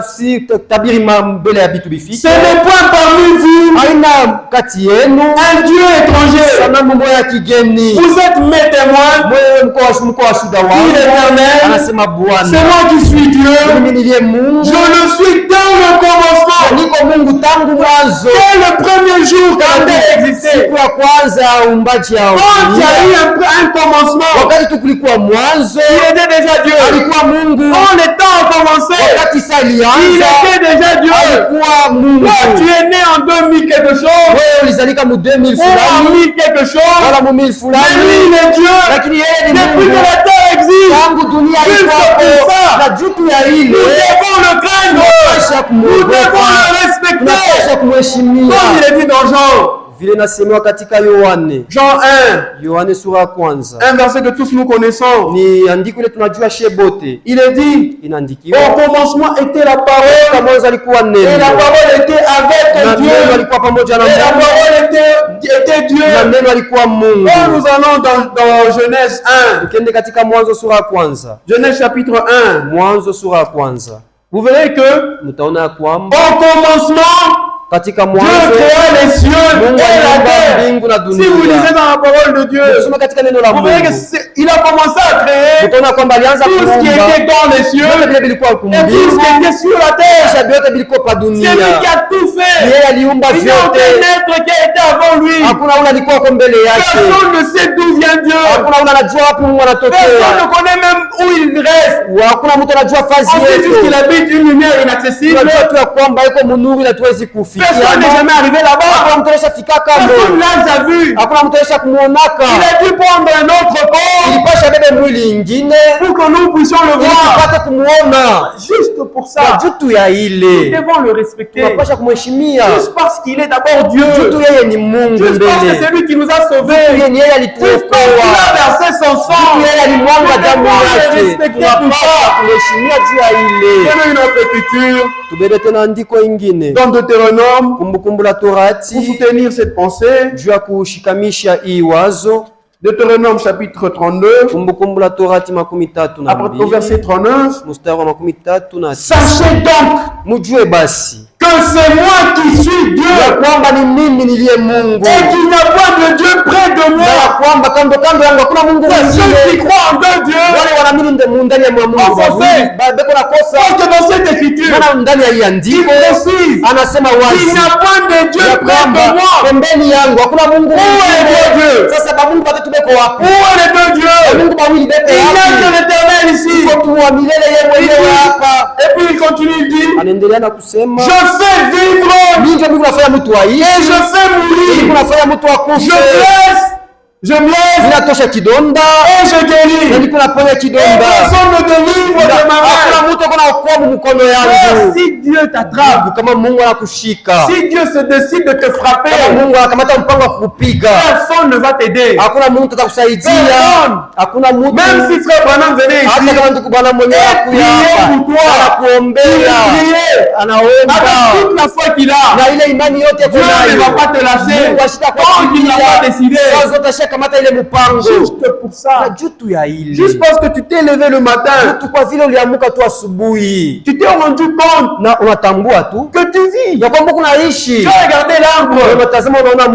niliyetabiri mbele ya vitu bifike. ce n'est point parmi vous Haina kati yenu un Dieu étranger. sanamu moja ya kigeni. Vous êtes mes témoins. Wewe mko washuhuda Dit wangu, l'Éternel, anasema c'est Bwana, moi qui suis Dieu. mimi niliye Mungu, Je le suis dès le commencement. niko Mungu tangu mwanzo, Dès le premier jour quand Dieu existait. siku ya kwanza ya uumbaji ya Quand il y a dunia. eu un commencement, Wakati tu kulikuwa mwanzo, il était déjà Dieu. alikuwa Mungu. Quand le temps a commencé, Wakati saa il ilianza, était déjà Dieu. alikuwa Mungu. Toi, tu es né en 2000 quelque chose, Wewe ulizalika mu 2000 ou en fulani 1000 quelque chose, wala mu 1000 mais lui, fulani, il est Dieu. lakini yeye ni Depuis que Mungu la terre existe, tangu dunia Juste ilipopo, pour ça, na jutu ya ile nous devons le craindre. tunapasha Nous devons kumwogopa, le respecter. tunapasha kumheshimia, Comme il est dit dans Jean, vile nasemewa katika Yohane, Jean 1, Yohane sura ya kwanza, un verset que tous nous connaissons. ni andiko ile tunajua shebote, Il est dit, inaandikiwa au commencement était la parole, kama mwanzo alikuwa et neno, la parole était avec na Dieu, neno alikuwa pamoja na et la Mungu, parole était Dieu. na neno alikuwa Mungu. Quand nous allons dans Genèse 1, Tukiende katika Mwanzo sura ya kwanza, Genèse chapitre 1, Mwanzo sura ya kwanza, vous verrez que mtaona ya kwamba au commencement, katika Dieu mwanzo créa les cieux Mungu et la aliumba terre. mbingu na Si vous lisez dunia. dans la parole de Dieu, Kusoma katika neno la vous verrez Mungu, qu'il a commencé à créer utaona kwamba alianza tout ce qui kuumba était dans les cieux vyote vile vilikuwa et tout ce kumbingu, qui était sur la terre. kisha vyote vilikuwa pa C'est lui dunia. qui a tout fait. Yeye aliumba Il n'y a vyote, aucun être qui a été avant lui. hakuna ule alikuwa kwa mbele yake, Personne ne sait d'où vient Dieu. hakuna ule anajua wapi Mungu Personne ne anatokea, connaît même où il reste. hakuna mtu anajua fazi On sait juste qu'il yetu. habite une lumière inaccessible. Tunajua tu ya kwamba iko munuru ila tuwezi Personne kufikia. Personne n'est jamais arrivé là-bas. Hakuna mtu alishafika kama. Personne l'a déjà vu. Hakuna mtu alishakumwonaka. Il a dû prendre un autre corps Ilipasha bebe mwili ingine pour que nous puissions le ili voir. tupate kumuona. Juste pour Kwa ça, jutu ya nous ile devons le respecter. tunapasha kumheshimia. Juste parce qu'il est d'abord Dieu. Jutu yeye ni Mungu Juste parce que mbele. c'est lui qui nous a sauvés. Yeye ni yeye Juste parce qu'il a alituokoa. versé son sang. Yeye alimwanga Nous damu devons le yake. respecter pour Tunapasha ça. kumheshimia juu ya ile. Prenons une autre écriture Tubebe tena andiko ingine. dans Deutéronome Kumbukumbu la pour Torati soutenir cette pensée. juu ya kushikamisha hii wazo. Deutéronome chapitre 32, Kumbukumbu la Torati makumi tatu na après au verset mbili 39. mstari wa makumi tatu na tisa. Sachez donc Mujue basi que c'est moi qui suis ya Dieu kwamba ni mimi niliye Mungu et qu'il n'y a pas de Dieu près de na ya moi. kwamba kando kando yangu hakuna Mungu C'est ceux qui mwingine. croient en deux dieux. Wale wanaamini ndani ya Mungu En français. beko na kosa. Parce que dans cette écriture, Maana ndani ya hii il andiko précise anasema qu'il wazi n'y a point de Dieu ya près de kwamba moi. pembeni yangu hakuna Mungu Où est mwingine. Dieu? Sasa ba Mungu batatu beko wapi? Où est les deux dieux? Mungu bawili beko Il n'y a que wapi? l'Éternel ici. Iko tu wa milele yeye mwenyewe hapa. Et puis il continue, il dit, Anaendelea na kusema je fais vivre mimi ndio nafanya mtu et aishi, je fais mimi mourir. nafanya mtu Je akufe, blesse ninatosha kidonda et je na guéris. niko naponya Et kidonda. personne ne délivre de ma main. Hakuna mtu ako na okoa mkono Oh, yangu. si Dieu t'attrape, Kama Mungu anakushika, si Dieu se décide de te frapper, kama Mungu anakamata mpango wa kukupiga, personne ne va t'aider. hakuna mtu atakusaidia, Personne. hakuna mtu. Même si frère Branham venait Hata ici, kama ndugu bwana mwenyewe prier pour toi. anakuombea, il priait anaomba avec toute la foi qu'il a. na ile imani yote Dieu ne va pas te lâcher. Mungu ashita Tant qu'il n'a pas décidé. saa zote ashakamata ile mpango. Juste pour Na ça. jutu ya ile Juste parce que tu t'es levé le matin, jutu kwa vile uliamuka tu asubuhi tu t'es rendu compte na unatambua tu que tu vis. ya kwamba kunaishi. Tu as regardé l'arbre, Unatazama unaona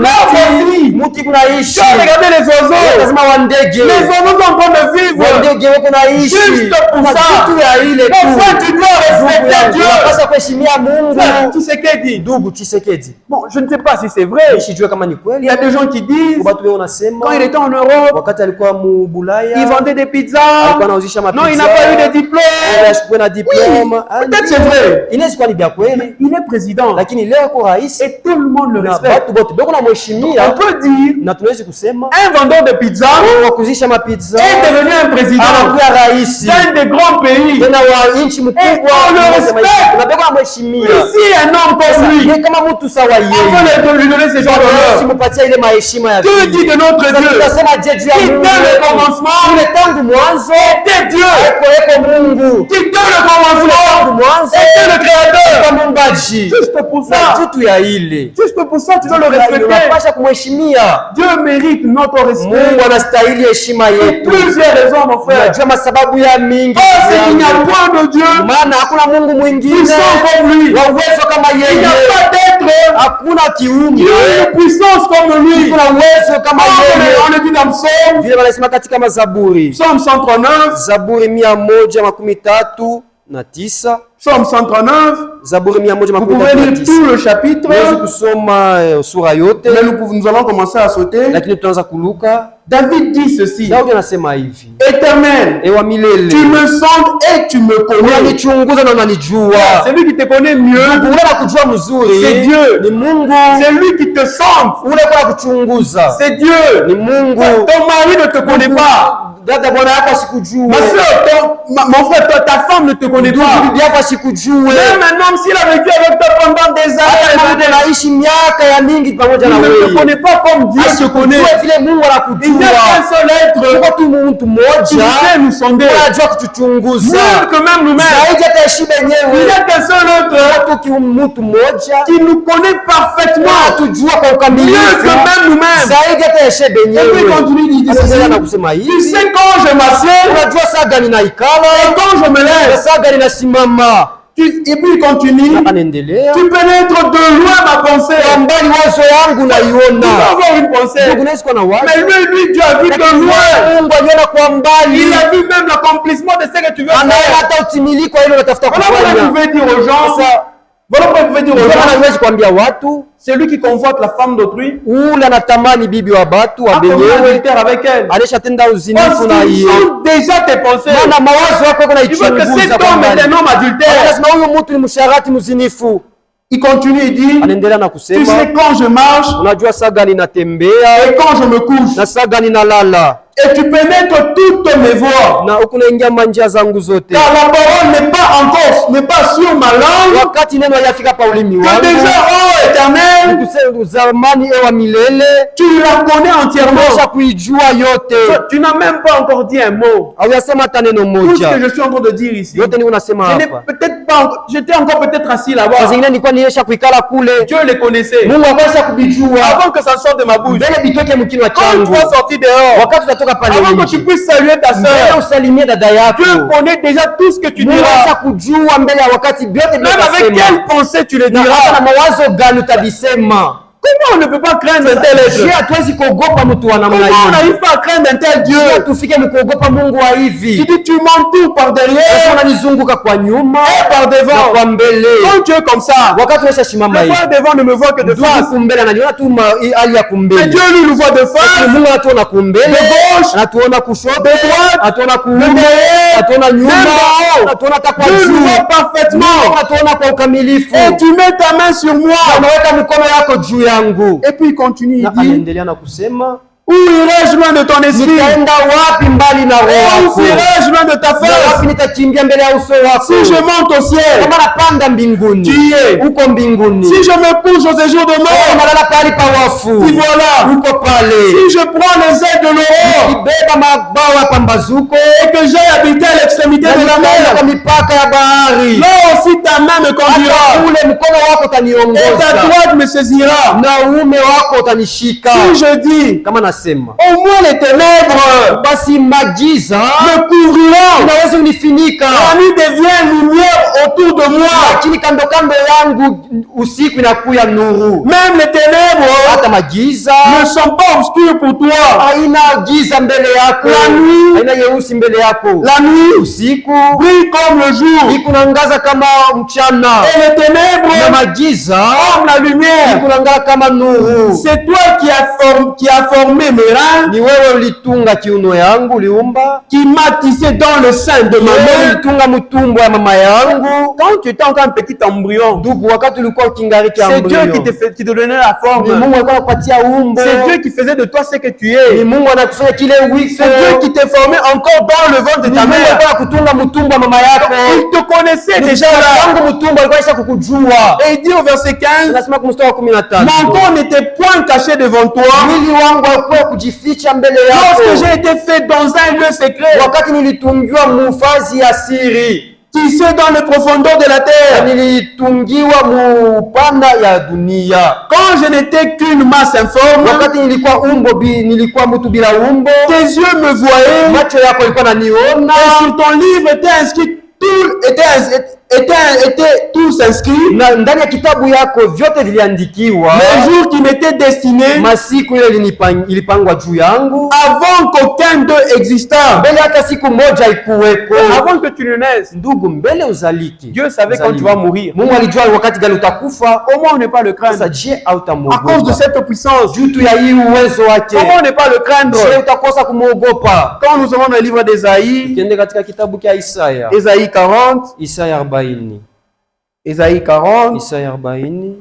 mti kunaishi, tu as regardé les oiseaux. unatazama wa ndege Les oiseaux sont en train de vivre. wa ndege wako naishi. Juste pour Na ça. jutu ya ile tu Pourquoi tu dois respecter Dieu? unapaswa kuheshimia Mungu. Tu sais qu'elle dit. Ndugu Chisekedi, Bon, je ne sais pas si c'est vrai. sijue kama ni Il kweli. y a des gens qui disent, Watu wao wanasema quand il était en Europe, wakati alikuwa mu Bulaya il vendait des pizzas. alikuwa anauzisha mapizza. Non, il n'a pas eu de diplôme. Ashikuwe na diploma. Oui, peut-être c'est vrai. Inaweza kuwa ni vya kweli, Il est président. lakini leo kwa rais Et tout le monde le na respecte. watu wote beko na On mheshimia, peut dire, na tunaweza kusema un vendeur de pizza wa kuzisha mapizza est devenu un président anakuwa rais d'un des grands pays. tena wa nchi mkubwa, on le respecte. na beko na mheshimia. Ici, un homme comme lui, Yeye kama mtu sawa on yeye, peut lui donner ce genre d'honneur. simpatia ile maheshima ya Que dit de notre Dieu? tunasema je juu ya Qui Mungu dès le commencement ile tangu mwanzo était Dieu. eko Mungu Qui dès le commencement tangu mwanzo était le créateur. kwa Muumbaji. Juste pour Na ça, kitu ya ile juste pour ça, tu dois le respecter. unapasha kumheshimia. Dieu mérite notre respect. Mungu anastahili heshima Pour yetu. plusieurs raisons, mon frère. Unajua masababu ya mingi, Parce qu'il n'y a point de Dieu maana hakuna Mungu mwingine puissant comme lui. wa uwezo kama Il n'y yeye, a pas d'être hakuna kiumbe qui a une puissance comme lui. kuna uwezo kama yeye. On le dit dans Psaume, Vile wanasema katika mazaburi, Psaume 139, Zaburi 139, Psaume 139. Zaburi Vous pouvez lire 139. tout le chapitre, Tuwezi kusoma sura yote, mais nous allons commencer à sauter. lakini tutaanza kuluka. David dit ceci, Daudi anasema hivi: Éternel, ewa milele, tu me sondes et tu me connais. unanichunguza na unanijua. C'est lui qui te connaît mieux. Ule nakujua mzuri C'est Dieu. ni Mungu, C'est lui qui te sonde. ule kwa kuchunguza C'est Dieu. ni Mungu. Ton mari ne te connaît pas. Dada bwana yako asikujue, Ma soeur, mon frère, ta femme ne te connaît pas. bibi yako asikujue. Même un homme, s'il a vécu avec toi pendant des Hata années, kama unaishi miaka ya mingi pamoja il na ne te wewe, connaît pas comme Dieu te connaît. asikujue vile Mungu Il n'y a anakujua. qu'un seul être Uko tu mtu qui mmoja sait nous sonder. unajua kutuchunguza Mieux que même nous-mêmes. zaidi hata heshima Il n'y yenyewe. a qu'un seul autre Watu mtu mmoja qui nous connaît parfaitement. atujua kwa Mieux ukamilifu que même nous-mêmes. zaidi hata heshima Et puis yenyewe. continue, il dit Anaendelea na ceci. kusema Tu hivi: sais quand je m'assieds unajua saa gani naikala et quand je me na lève. saa gani nasimama. Et puis il continue. Anaendelea: Tu pénètres de loin ma pensée. kwa mbali wazo yangu Tu peux naiona. avoir une pensée. Ndugu, naweza kuwa na wazo, Mais lui, Dieu a vu de lakini loin. Mungu aliona kwa mbali, Il a vu même l'accomplissement de ce que tu veux anaona faire. hata utimiliko ile unatafuta Voilà pourquoi kufanya. vous pouvez dire aux gens. Voilà pourquoi vous pouvez dire aux Ndio maana gens. huwezi kuambia watu Celui qui convoite la femme d'autrui ule anatamani bibi wa batu wa a commis benyewe adultère avec elle. alishatenda Parce uzinifu na qu'ils yeye, sont déjà tes pensées. maana mawazo yako yako Tu veux que cet naichunguza kwa homme est mbali. un homme adultère. Lazima huyu mtu ni msharati mzinifu. Il continue et dit, anaendelea na tu kusema, sais quand je marche unajua saa gani natembea et quand je me couche. na saa gani nalala, Et tu pénètres toutes mes voies. na huku naingia manjia zangu zote, Car la parole n'est pas sur ma langue. wakati neno yafika pa ulimi Que wangu. déjà, oh Éternel, Zamani ewa milele, tu la connais entièrement. unaweza kuijua yote. Tu n'as même pas encore dit un mot. Hauyasema hata neno Tout ce moja, que je suis en train de dire ici, yote ni unasema je n'ai hapa. peut-être pas, j'étais encore peut-être assis Saa là-bas. zingine nilikuwa niesha kuikala kule, Dieu les connaissait. Mungu akwesha kubijua Avant que ça sorte de ma bouche. mbele bitoke mkinwa Quand tu changu, vas sortir dehors, wakati utatoka pale avant que nje, tu puisses saluer ta mbele soeur, usalimie dada yako. Dieu connaît déjà tout ce que tu Mungu acha diras. kujua mbele ya wakati vyote Même avec vyotasema, quelle pensée tu le na hata na diras. mawazo gani utavisema. Comment on ne peut pas craindre un tel Je être? hatuwezi kuogopa mtu wa namna Comment on hii. n'arrive pas à craindre un tel Dieu? Je tufike mkuogopa Mungu wa Il hivi. dit tu m'entoures par Sasa derrière unanizunguka kwa nyuma et par na devant. kwa mbele. Quand tu es comme ça, Wakati unasha le simama hivi, frère devant ne me voit que de ndugu face. kumbele ananiona tu hali ya Mais kumbele. Dieu lui le voit de Lakini face. Mungu anatuona kumbele, De gauche, anatuona kushoto, de droite, anatuona de kuume, derrière, anatuona nyuma, même en haut. anatuona hata kwa Dieu le juu. voit parfaitement. Mungu anatuona kwa ukamilifu. Et tu mets ta main sur moi. Unaweka mikono yako juu yangu. Et puis il continue, il Na dit, anaendelea na kusema, où irai-je loin de ton esprit? nitaenda wapi mbali na Et roho où wako? irai-je loin de ta Na face? wapi nitakimbia mbele ya uso wako? Si je monte au ciel, Kama napanda mbinguni, tu y es. uko mbinguni. Si je me couche au séjour de Kama mort, nalala pahali pa wafu, tu voilà. uko pale. Si je prends les ailes de l'aurore Ibeba mabawa ya pambazuko, et que j'aille habiter à l'extrémité na de la nitaenda kwa mer, mipaka ya bahari. là aussi ta main me Hata conduira ule mkono wako et ta utaniongoza droite me saisira. na uume wako utanishika. Si je dis, Kama nasema au moins les ténèbres basi magiza me couvriront, unaweza unifinika, la nuit devient lumière autour de moi. lakini kando kando yangu usiku inakuya nuru. Même les ténèbres Hata magiza ne sont pas obscures pour toi. haina giza mbele yako, La nuit, haina yeusi mbele yako. la nuit Usiku brille comme le jour ikunangaza kama mchana, et les na ténèbres magiza comme la lumière. ikunangaza kama nuru. C'est toi qui as formé mes reins, Ni wewe ulitunga kiuno yangu, uliumba. qui m'as tissé dans le sein de ma Wewe mère. ulitunga mtumbo ya mama yangu. Quand tu étais encore un petit embryon, Ndugu, wakati ulikuwa ukingali c'est Dieu kiambryo, qui te donnait la ni forme. Mungu alikuwa anakupatia umbo. C'est Dieu qui faisait de toi ce que tu Ni es. Mungu anakufanya kile wiko. C'est Dieu qui t'a formé encore dans le ventre de Ni ta Mungu mère. alikuwa anakutunga mtumbo ya mama yako. Il te connaissait déjà Déjà là. tangu mtumbo alikuwa aisha kukujua. Et il dit au verset 15, Nasema kwa mstari wa 15. mon corps n'était point caché devant toi Mwili wangu hakuwa kujificha mbele yako. lorsque j'ai été fait dans un lieu secret, Wakati nilitungiwa mufazi ya siri, tissé dans les profondeurs de la na terre, nilitungiwa mupanda ya dunia. quand je n'étais qu'une masse informe, Wakati nilikuwa mtu bila umbo, tes yeux me voyaient macho yako ilikuwa naniona, et sur ton livre était inscrit était tous inscrits na ndani ya kitabu yako vyote viliandikiwa. les jours qui m'étaient destinés Masiku ile ilipangwa juu yangu avant qu'aucun d'eux existât. mbele, hata siku moja ikuweko. Avant que tu ne naisses, Ndugu, mbele uzaliki, Dieu savait quand tu vas mourir. Mungu alijua wakati gani utakufa. Comment ne pas le Sasa craindre? je, À cause de hautamwogopa cette puissance. juu tu ya hii uwezo wake? Comment ne pas le craindre? Je, utakosa kumwogopa? Quand nous avons le livre d'Ésaïe, Kiende katika kitabu cha Isaya, Ésaïe 40, Isaya 40, Ésaïe 40, Isaya 40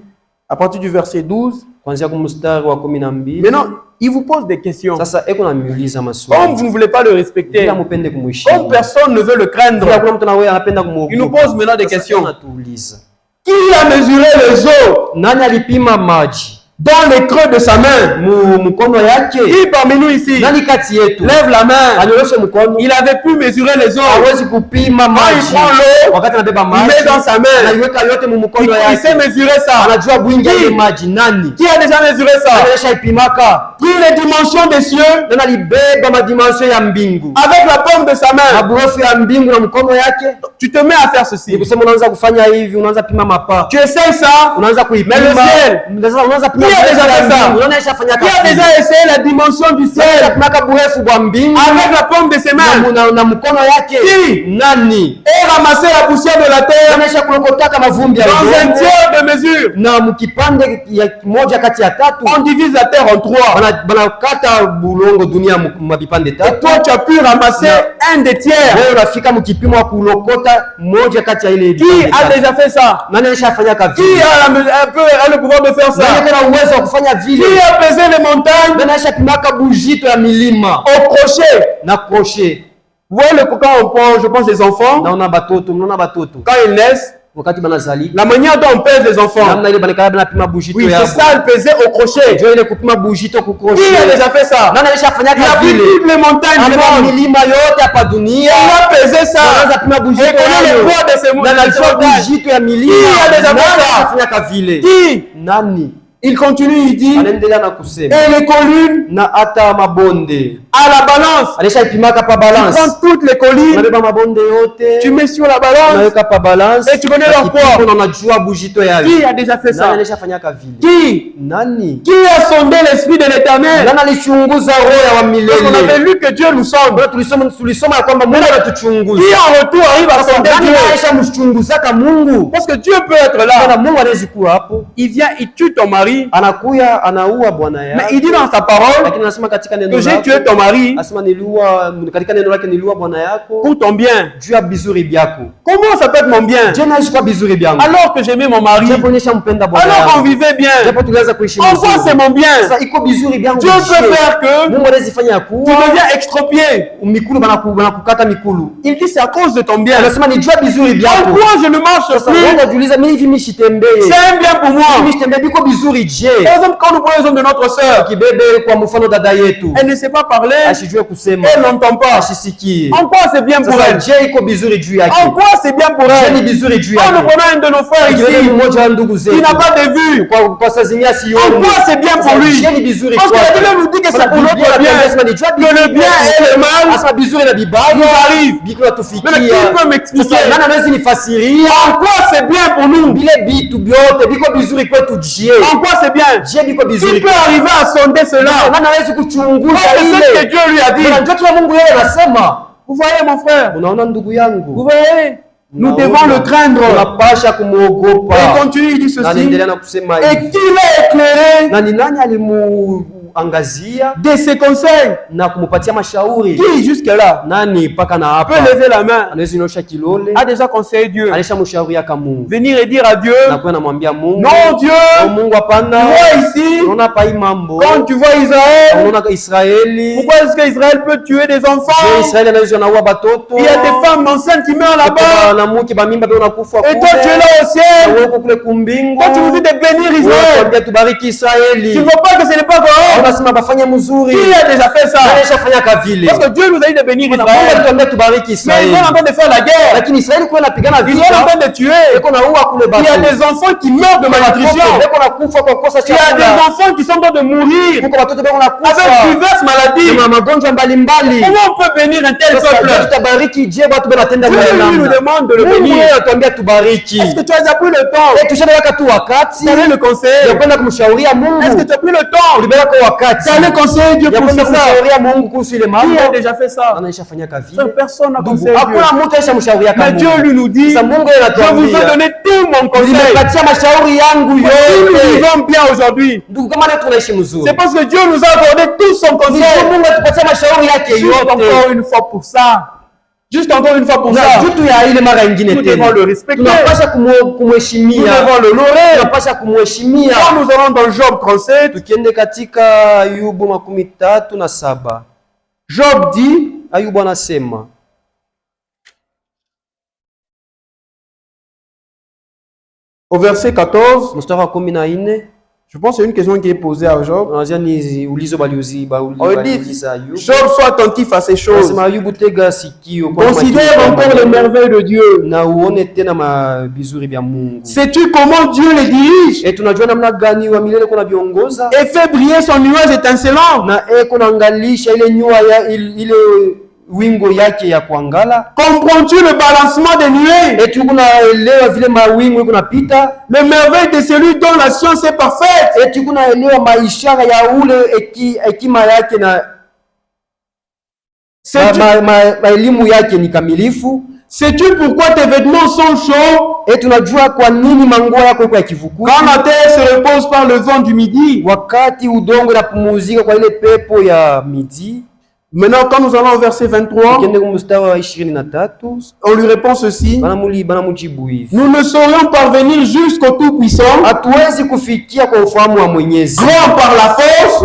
à partir du verset 12. kuanzia kumstari wa 12. Maintenant, il vous pose des questions. Sasa eko namiuliza Comme maswali, vous ne voulez pas le respecter, bila mupende comme kumheshimu, personne ne veut le craindre, bila kuna mtu na wewe anapenda il nous kumwogopa. pose maintenant des Sasa questions. anatuuliza, Qui a mesuré les eaux nani alipima maji dans les creux de sa main? mkono yake? Qui parmi nous ici Nani kati yetu lève la main? anyoshe mkono? Il avait pu mesurer les eaux. Hawezi kupima Quand il maji. prend l'eau, Wakati anabeba il maji, met dans sa main. anaiweka yote Il mumkono sait yake, mesurer ça. anajua bwingi ya ile Qui? maji. Nani Qui a déjà mesuré ça? anaisha ipimaka? Pris les dimensions des cieux Nani alibeba madimension ya mbingu, avec la paume de sa main. maburefu ya mbingu na mkono yake? Tu te mets à faire Ni ceci. kusema unaanza kufanya hivi, unaanza pima mapa, Tu essayes ça, unaanza Mais kuipima. le ciel, Sasa unaanza pima a déjà fait ça? Nani alishafanya Qui a kazi? déjà essayé la dimension du ciel Alishapimaka burefu bwa mbingu avec la paume de ses mains? na mkono yake. Qui? Nani? Et ramasser la poussière de la terre Nani alishakulokotaka mavumbi ya dans un udongo? tiers de mesure. Na mkipande ya moja kati ya tatu On divise la terre en trois. banakata bulongo dunia mavipande Et tatu. toi, tu as pu ramasser un des tiers. Wewe unafika mkipimo wa kulokota moja kati ya ile Qui vipande a tatu. déjà fait ça? Nani alishafanya kazi? Qui a le pouvoir de faire ça? Nani ana uwezo wa kufanya vile? Qui a pesé les montagnes Nani alishapimaka bujito ya milima au crochet? na crochet? Vous voyez, quand on prend, je pense, les enfants, Naona batoto, mnaona batoto quand ils naissent, wakati banazali la manière dont on pèse les enfants, namna ile banakala banapima bujito oui, yabo. c'est ça, le peser au crochet. Ndio ile kupima bujito ku Qui a crochet. déjà fait ça? Nani alishafanya Il a kazi pris vile? toutes les montagnes du Amebeba monde. milima yote hapa dunia. On a pesé ça. Anaweza pima Et bujito connaît le poids de ces na najua montagnes. bujito ya milima. Qui a déjà fait Nani ça? alishafanya kazi vile? Qui? Nani? Il continue, il dit, Anaendelea na kusema et les collines na hata mabonde à la balance. alishaipimaka pa Tu balance. prends toutes les collines, Unabeba mabonde yote tu mets sur la balance. unaweka pa balance Et tu connais leur poids. na unajua bujito yayo. Qui a déjà fait Nani ça? alishafanyaka vile? Qui? Nani? Qui a sondé l'esprit de l'éternel? Nani alichunguza roho ya wa Parce qu'on avait milele? lu que Dieu nous sonde. Bwana, tulisoma ya kwamba Mungu anatuchunguza. Qui en retour arrive à sonder Nani Dieu? alishamchunguzaka Mungu? Parce que Dieu peut être Bwana, là. Mungu anaweza kuwa hapo. Il vient, il tue ton mari. Anakuya anaua bwana Mais yake. il dit dans sa parole Lakini anasema katika neno que j'ai lake, tué ton mari anasema niliua katika neno lake niliua bwana yako pour ton bien. juu ya bizuri byako. Comment ça peut être mon bien? Je naishi kwa bizuri byangu. Alors que j'aimais mon mari. Japo nishampenda bwana Alors qu'on yangu. vivait bien. Japo tulianza kuishi En quoi c'est mon bien? Sasa iko bizuri byangu. Dieu peut faire que Mungu anaweza fanya tu kuwa deviens extropié. mikulu banakukata mikulu. Il dit c'est à cause de ton bien. Anasema ni juu ya bizuri En byako. quoi je ne marche Sasa plus? wewe unajiuliza mimi hivi mishitembee. C'est un bien pour moi. Mimi mishitembee biko bizuri je? Par exemple, quand nous prenons l'exemple de notre sœur, Kibebe kwa mfano dada yetu. elle ne sait pas parler, Asijue kusema. elle n'entend pas. Asisikie. En quoi c'est bien pour Sasa elle? je iko bizuri juu yake. En quoi c'est bien pour Je ni elle? bizuri juu Quand nous yake. prenons un de nos frères Kibebe ici, mmoja wa ndugu qui zetu. n'a pas de vue, Kwa saa zingine en sioni. quoi c'est bien pour lui? Je ni bizuri Parce que kwake. la Bible nous dit que c'est Maana pour notre Biblia bien. inasema ni juu ya Que le bien et le mal Asema bizuri na bibaya nous arrive. biko natufikia. Mais qui peut m'expliquer? Sasa nani anaweza nifasiria? En quoi c'est bien pour nous? Bile bitu byote biko bizuri kwetu je. En quoi c'est bien? Je biko bizuri. Il peut arriver à sonder cela. Nani anaweza kuchunguza Parce que c'est ce que ile? Dieu lui a dit. Bwana, njoo kila Mungu yeye anasema. Vous voyez mon frère? Unaona ndugu Vous yangu? voyez? Nous Unaona? devons le craindre. Tunapasha kumwogopa. Et il continue, il dit Na ceci. anaendelea na kusema Et hivi. qui l'a éclairé Na ni nani alimuangazia de ses conseils? na kumupatia mashauri? Qui jusque-là Nani mpaka na peut hapa lever la main, anaweza nyosha kilole, a déjà conseillé Dieu, alishamshauri Mungu venir et dire à Dieu, na kwa namwambia Mungu, non Dieu, "Oh, Mungu hapana, tu vois ici, unaona hapa hii mambo, quand tu vois Israël, unaona Israeli, pourquoi est-ce qu'Israël peut tuer des je enfants? Israeli anaweza naua batoto, Il y a des femmes enceintes qui meurent là-bas, wanamke bamimba ndio wanakufa et toi tu es là au ciel, na wewe kule kumbingu, toi tu nous dis de bénir Israël, tuambia tubariki tu Israeli, ne vois pas que ce n'est pas correct? unasema bafanye mzuri, Qui a déjà fait ça? alishafanya kavile, Parce que Dieu nous a dit de bénir Mungu Israël, alituambia tubariki mais Israeli, ils sont en train de faire la guerre, lakini Israeli kwa napigana ils sont en vita, train de tuer, iko naua kule il y a batu, des enfants qui meurent de malnutrition, iko nakufa kwa kosa il y a des chakula, enfants qui sont en train de mourir kuko watoto beko avec nakufa diverses maladies. na magonjwa mbalimbali. Comment on peut bénir un tel Sasa peuple? tutabariki je watu banatenda Dieu lui nous namna? demande de le Mungu bénir. yeye anatuambia tubariki. Est-ce que tu as déjà pris le temps Tushaweka tu wakati d'aller le ya conseiller? kwenda kumshauria Est-ce que Mungu. tu as pris le temps Ulibeba kwa wakati d'aller conseiller Dieu ya pour kwenda faire ça? kumshauria Mungu kuhusu ile Qui mambo. a déjà fait ça? Anaishafanya kazi. Frère, personne n'a Ndugu, conseillé Dieu. hakuna mtu aishamshauria Mais kama Dieu lui nous dit, Sasa Mungu yeye je vous ai anatuambia donné tout mon conseil. nimepatia mashauri yangu Si nous yote. vivons bien aujourd'hui, Ndugu, kama leo tunaishi mzuri. c'est parce que Dieu nous a accordé tout son Ni conseil. Mungu atupatia mashauri yake Juste yote. encore une fois pour ça. Juste encore une fois pour Na ça. jutu ya ile mara nyingine Nous tena. devons le respecter. Tunapasha Nous kumheshimia. devons le honorer. Tunapasha kumheshimia. Quand nous allons dans Job 37, Tukiende katika Ayubu 37, Job dit, Ayubu anasema au verset 14, mstari wa 14, je pense que c'est une question qui est posée à Job. anazia ni ulizo baliuliza Ayubu. Job, sois attentif à ces choses. Anasema Ayubu, tega sikio kwa Considère encore les merveilles de Dieu. na uone tena mabizuri vya Mungu. Sais-tu comment Dieu les dirige Tunajua namna gani wa milele kuna viongoza et fait briller son nuage étincelant? na kuna angalisha ile nyua ya ile wingo yake ya kuangala. Comprends-tu le balancement des nuées? Eti kunaelewa vile mawingu kunapita. Les merveilles de celui dont la science est parfaite. Eti kunaelewa maishara ya ule hekima yake na elimu yake ni kamilifu. Sais-tu pourquoi tes vêtements sont chauds? Eti unajua kwa nini manguo yako iko ya kivukuti? Quand la terre se repose par le vent du midi. Wakati udongo unapumzika kwa ile pepo ya midi. Maintenant, quand nous allons au verset 23, on lui répond ceci. Nous ne saurions parvenir jusqu'au Tout-Puissant, grand par la force,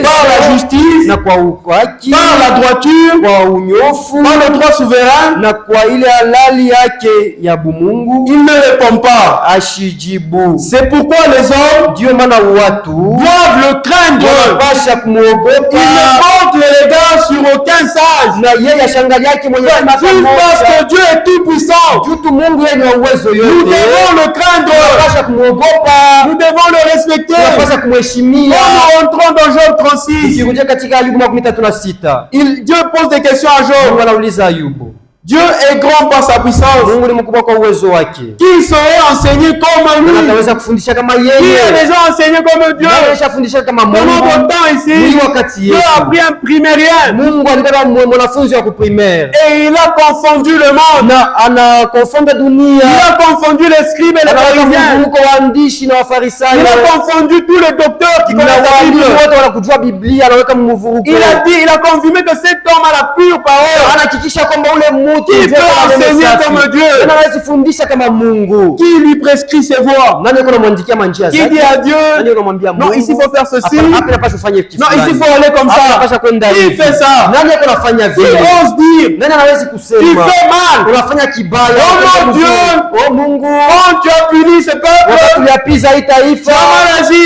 par la justice, par la droiture, par le droit souverain. Il ne répond pas. C'est pourquoi les hommes doivent le craindre. Porte les regards sur aucun sage. Juste parce que Dieu est tout puissant. Nous devons le craindre. Nous devons le respecter. Quand nous rentrons dans Job 36, Dieu pose des questions à Job. Dieu est grand par sa puissance. Qui saurait enseigner comme lui? Qui a déjà enseigné comme Dieu? Pendant notre temps ici, Dieu a pris un primérien. Et il a confondu le monde. Il a confondu les scribes et les pharisiens. Il a confondu tous les docteurs qui connaissent la Bible. Il a confirmé que cet homme a la pure parole. Qui peut enseigner comme Dieu? Qui lui prescrit ses voies? Qui dit à Dieu, non, ici il faut faire ceci. Non, ici il faut aller comme ça. Qui fait ça? Qui ose dire? Qui fait mal? Oh mon Dieu, quand tu as puni ce peuple, tu as mal agi.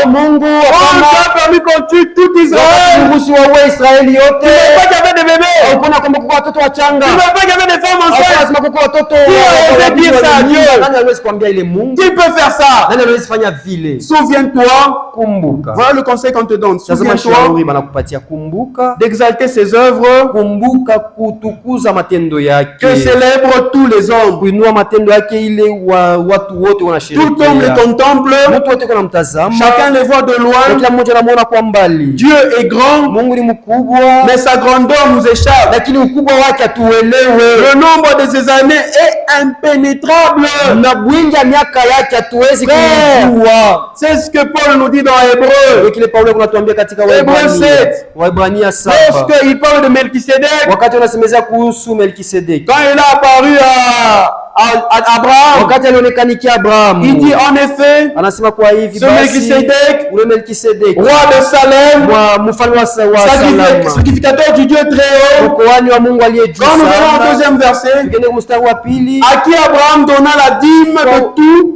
Mon Dieu, quand tu as permis qu'on tue tout Israël, tu ne veux pas qu'il y avait des bébés. Tu ne veux pas qu'il y avait des femmes enceintes. Qui a osé dire ça à Dieu? Qui peut faire ça? Souviens-toi. Voilà le conseil qu'on te donne. Souviens-toi d'exalter ses œuvres, que célèbrent tous les hommes. Tout homme le contemple, chacun le voit de loin. Dieu est grand, mais sa grandeur nous échappe. Le nombre de ses années est impénétrable. C'est ce que Paul nous dit dans Hébreux. Hébreux 7. Lorsqu'il parle de Melchisédek, quand il a apparu à Abraham, il dit en effet, ce Melchisédek, roi de Salem, sacrificateur du Dieu très haut. Quand nous allons au deuxième verset, à qui Abraham donna la dîme de tout,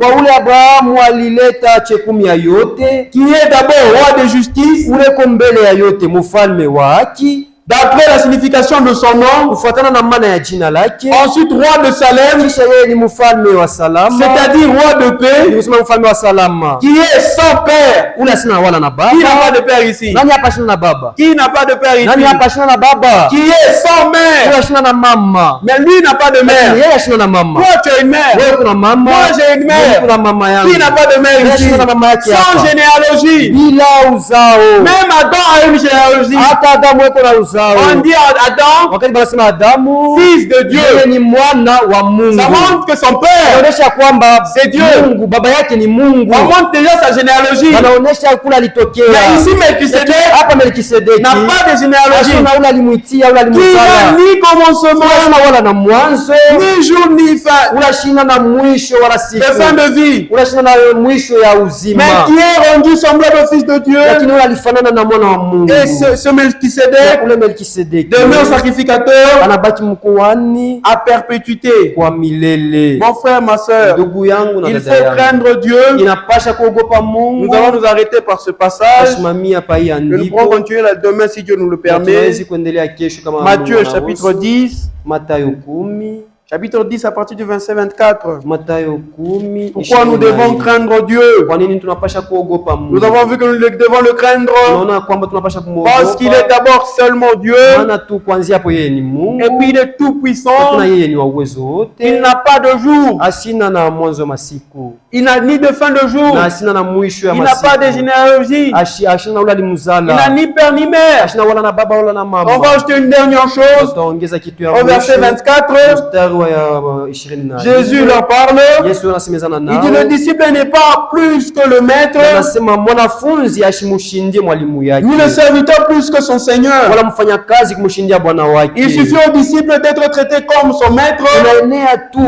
qui est d'abord roi de justice, d'après la signification de son nom, ensuite roi de Salem, c'est-à-dire roi de paix, qui est sans père. Qui n'a pas de père ici? Qui n'a pas de père ici? Qui est sans mère? Mais lui n'a pas de mère. Toi tu as une mère. Moi j'ai une mère. Qui n'a pas de mère ici? Sans généalogie. Même Adam a une généalogie. On dit à Adam, fils de Dieu. Ça montre que son père, c'est Dieu. On montre déjà sa généalogie. Mais ici, Melchisédek n'a pas de généalogie. Qui n'a ni commencement, ni jour ni fin. De fin de vie. Mais qui est rendu semblable au Fils de Dieu. Et ce Melchisédek demeure sacrificateur à perpétuité. Mon frère, ma soeur, il faut craindre Dieu. Nous allons nous arrêter par ce passage. Nous pourrons continuer demain si Dieu nous le permet. Matthieu chapitre 10. Chapitre 10 à partir du verset 24. Mathayo 10. Pourquoi nous devons craindre Dieu? Kwa nini tunapasha kuogopa Mungu? Nous avons vu que nous devons le craindre Tunaona kwamba tunapasha kumwogopa parce qu'il est d'abord seulement Dieu. Maana tu kuanzia hapo yeye ni Mungu. Et puis il est tout puissant. Na yeye ni wa uwezo wote. Il n'a pas de jour. Asina na mwanzo masiku. Il n'a ni de fin de jour. Na asina na mwisho ya Il masiku. n'a pas de généalogie. Ashina ula limuzala. Il n'a ni père ni mère. Ashina wala na baba wala na mama. On va ajouter une dernière chose. Tutaongeza kitu ya Au verset 24. Jésus leur parle. Yesu anasemezana nao. Il dit le disciple n'est pas plus que le maître. Anasema mwanafunzi ashimshindie mwalimu yake. Ni le serviteur plus que son Seigneur. Wala mfanyakazi kumshindia bwana wake. Il suffit au disciple d'être traité comme son maître. Unaenea tu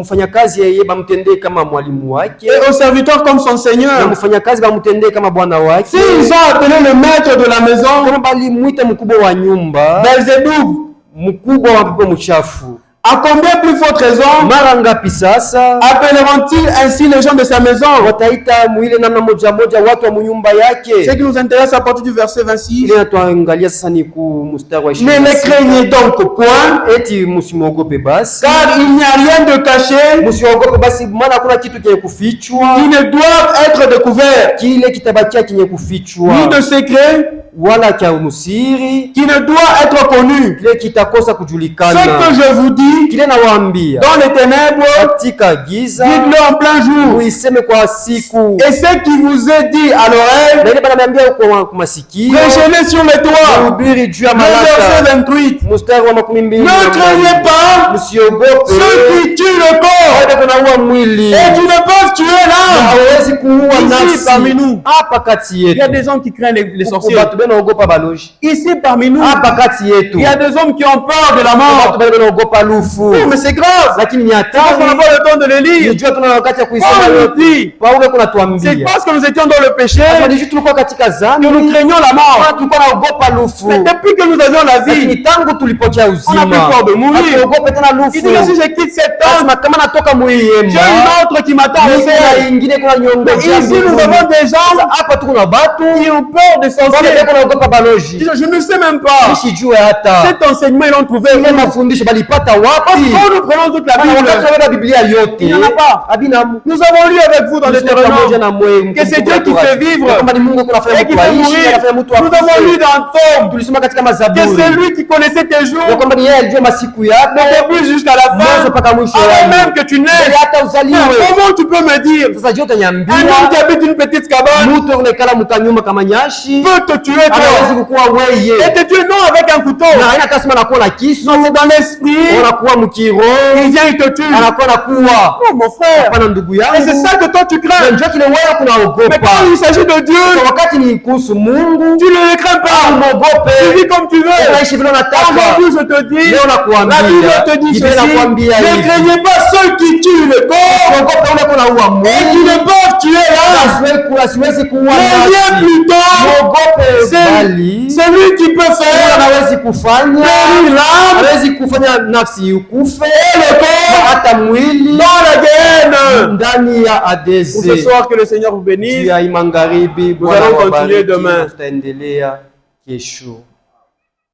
mfanyakazi yeye bamtendee kama mwalimu wake. Et au serviteur comme son Seigneur. Na mfanyakazi bamtendee kama bwana wake. S'ils ont appelé le maître de la maison, kama balimuita mkubwa wa nyumba Belzebub, mkubwa wa pepo mchafu, à combien plus forte raison mara ngapi sasa appelleront-ils ainsi les gens de sa maison? Wataita mwile namna moja moja watu wa nyumba yake. Ce qui nous intéresse à partir du verset 26. Ile tuangalia sasa ni ku mstari wa 26. Ne les craignez donc point, eti msimwogope basi, car il n'y a rien de caché, msiogope basi, maana kuna kitu kenye kufichwa qui ne doit être découvert, kile kitabakia kenye kufichwa, ni de secret, wala cha musiri qui ne doit être connu. kile kitakosa kujulikana. Ce que je vous dis kile nawaambia dans les ténèbres, katika giza, dites-le en plein jour. muiseme kwa siku. Et ce qui vous est dit à l'oreille, na ile bananiambia kwa masikio, prêchez-le sur les toits. hubiri juu ya Le verset malaka. 28. Mstari wa 12. Ne craignez pas msiogope ceux qui tuent le corps wale wanaua mwili et qui ne peuvent tuer l'âme. hawezi kuua Ici nafsi. parmi nous, Hapa kati il y a yetu des gens qui craignent les sorciers. watu wanaogopa baloji. Ici parmi nous, Hapa kati yetu il y a des hommes qui ont peur de la watu mort. wanaogopa lufu. Non, mais c'est grave. Lakini ni Parce qu'on n'a hatari. pas le temps de les lire. Nijua tuna wakati ya kuisoma Paul nous yote. dit, Paulo kuna c'est tuambia parce que nous étions dans le péché sasa ndio tulikuwa katika dhambi que nous craignions la mort. tulikuwa naogopa lufu. Mais depuis que nous avions la vie, Lakini tangu tulipokea on n'a uzima plus peur de mourir. hatuogope tena Il dit que lufu. si je quitte cette tente, Sasa kama natoka j'ai muiyema une autre qui m'attend au kuna ciel. ingine kuna nyongo Mais ici, nous avons des gens hapa tu kuna batu qui ont peur des sorciers. wanaogopa baloji. Je ne sais même pas. Sijue hata Cet enseignement, ils l'ont trouvé ile où? mafundisho balipata wapi? Quand nous prenons toute la Maana wakati Bible, wa Biblia yote il n'y en a pas. habina. Nous avons lu avec vous dans Pamoja Deutéronome na mwe que c'est Dieu qui fait vivre kama ni Mungu kunafanya et qui mtu fait aishi, mourir. anafanya mtu Nous avons lu afife. dans Psaume Tulisoma katika que Mazaburi c'est lui qui connaissait tes ya jours, kwamba ni yeye alijua masiku yako du début jusqu'à la mwanzo fin, mpaka mwisho avant yako. même que tu Mbele naisses. hata uzaliwe. Comment tu peux me dire Sasa je utaniambia un homme qui habite une petite cabane mtu unekala mkanyumba kama nyashi peut te tuer anaweza toi kukuwa weye et te tuer non avec un couteau. na haina kasema anakuwa na kisu, Non, c'est dans l'esprit. unakuwa mkiro, Il vient, il te tue. anakuwa nakuwa Oh mon frère. hapana ndugu Et c'est yangu. ça que toi tu Na crains. njoo kile wewe Mais kunaogopa. quand il s'agit de Dieu, Kwa wakati ni kuhusu Mungu tu ne le crains pas. umogope. Tu vis comme tu veux. Unaishi vile unataka. Aujourd'hui, je te dis, Leo la nakuambia, Bible te dit Biblia ceci, inakwambia ne hivi. craignez pas ceux qui tuent le corps Usiogope ule kunaua et qui mwili ne peuvent tuer l'âme. asiwezi kuua Craignez nafsi. plutôt Muogope bali celui qui peut Mungu faire anawezi kufanya, périr l'âme hawezi kufanya nafsi ukufe et le na corps hata mwili dans la Gehenna. ndani ya Pour ce Adese. soir, que le Seigneur vous bénisse. Juu ya hii magharibi, Nous allons Bwana continuer wabariki, demain. tutaendelea kesho.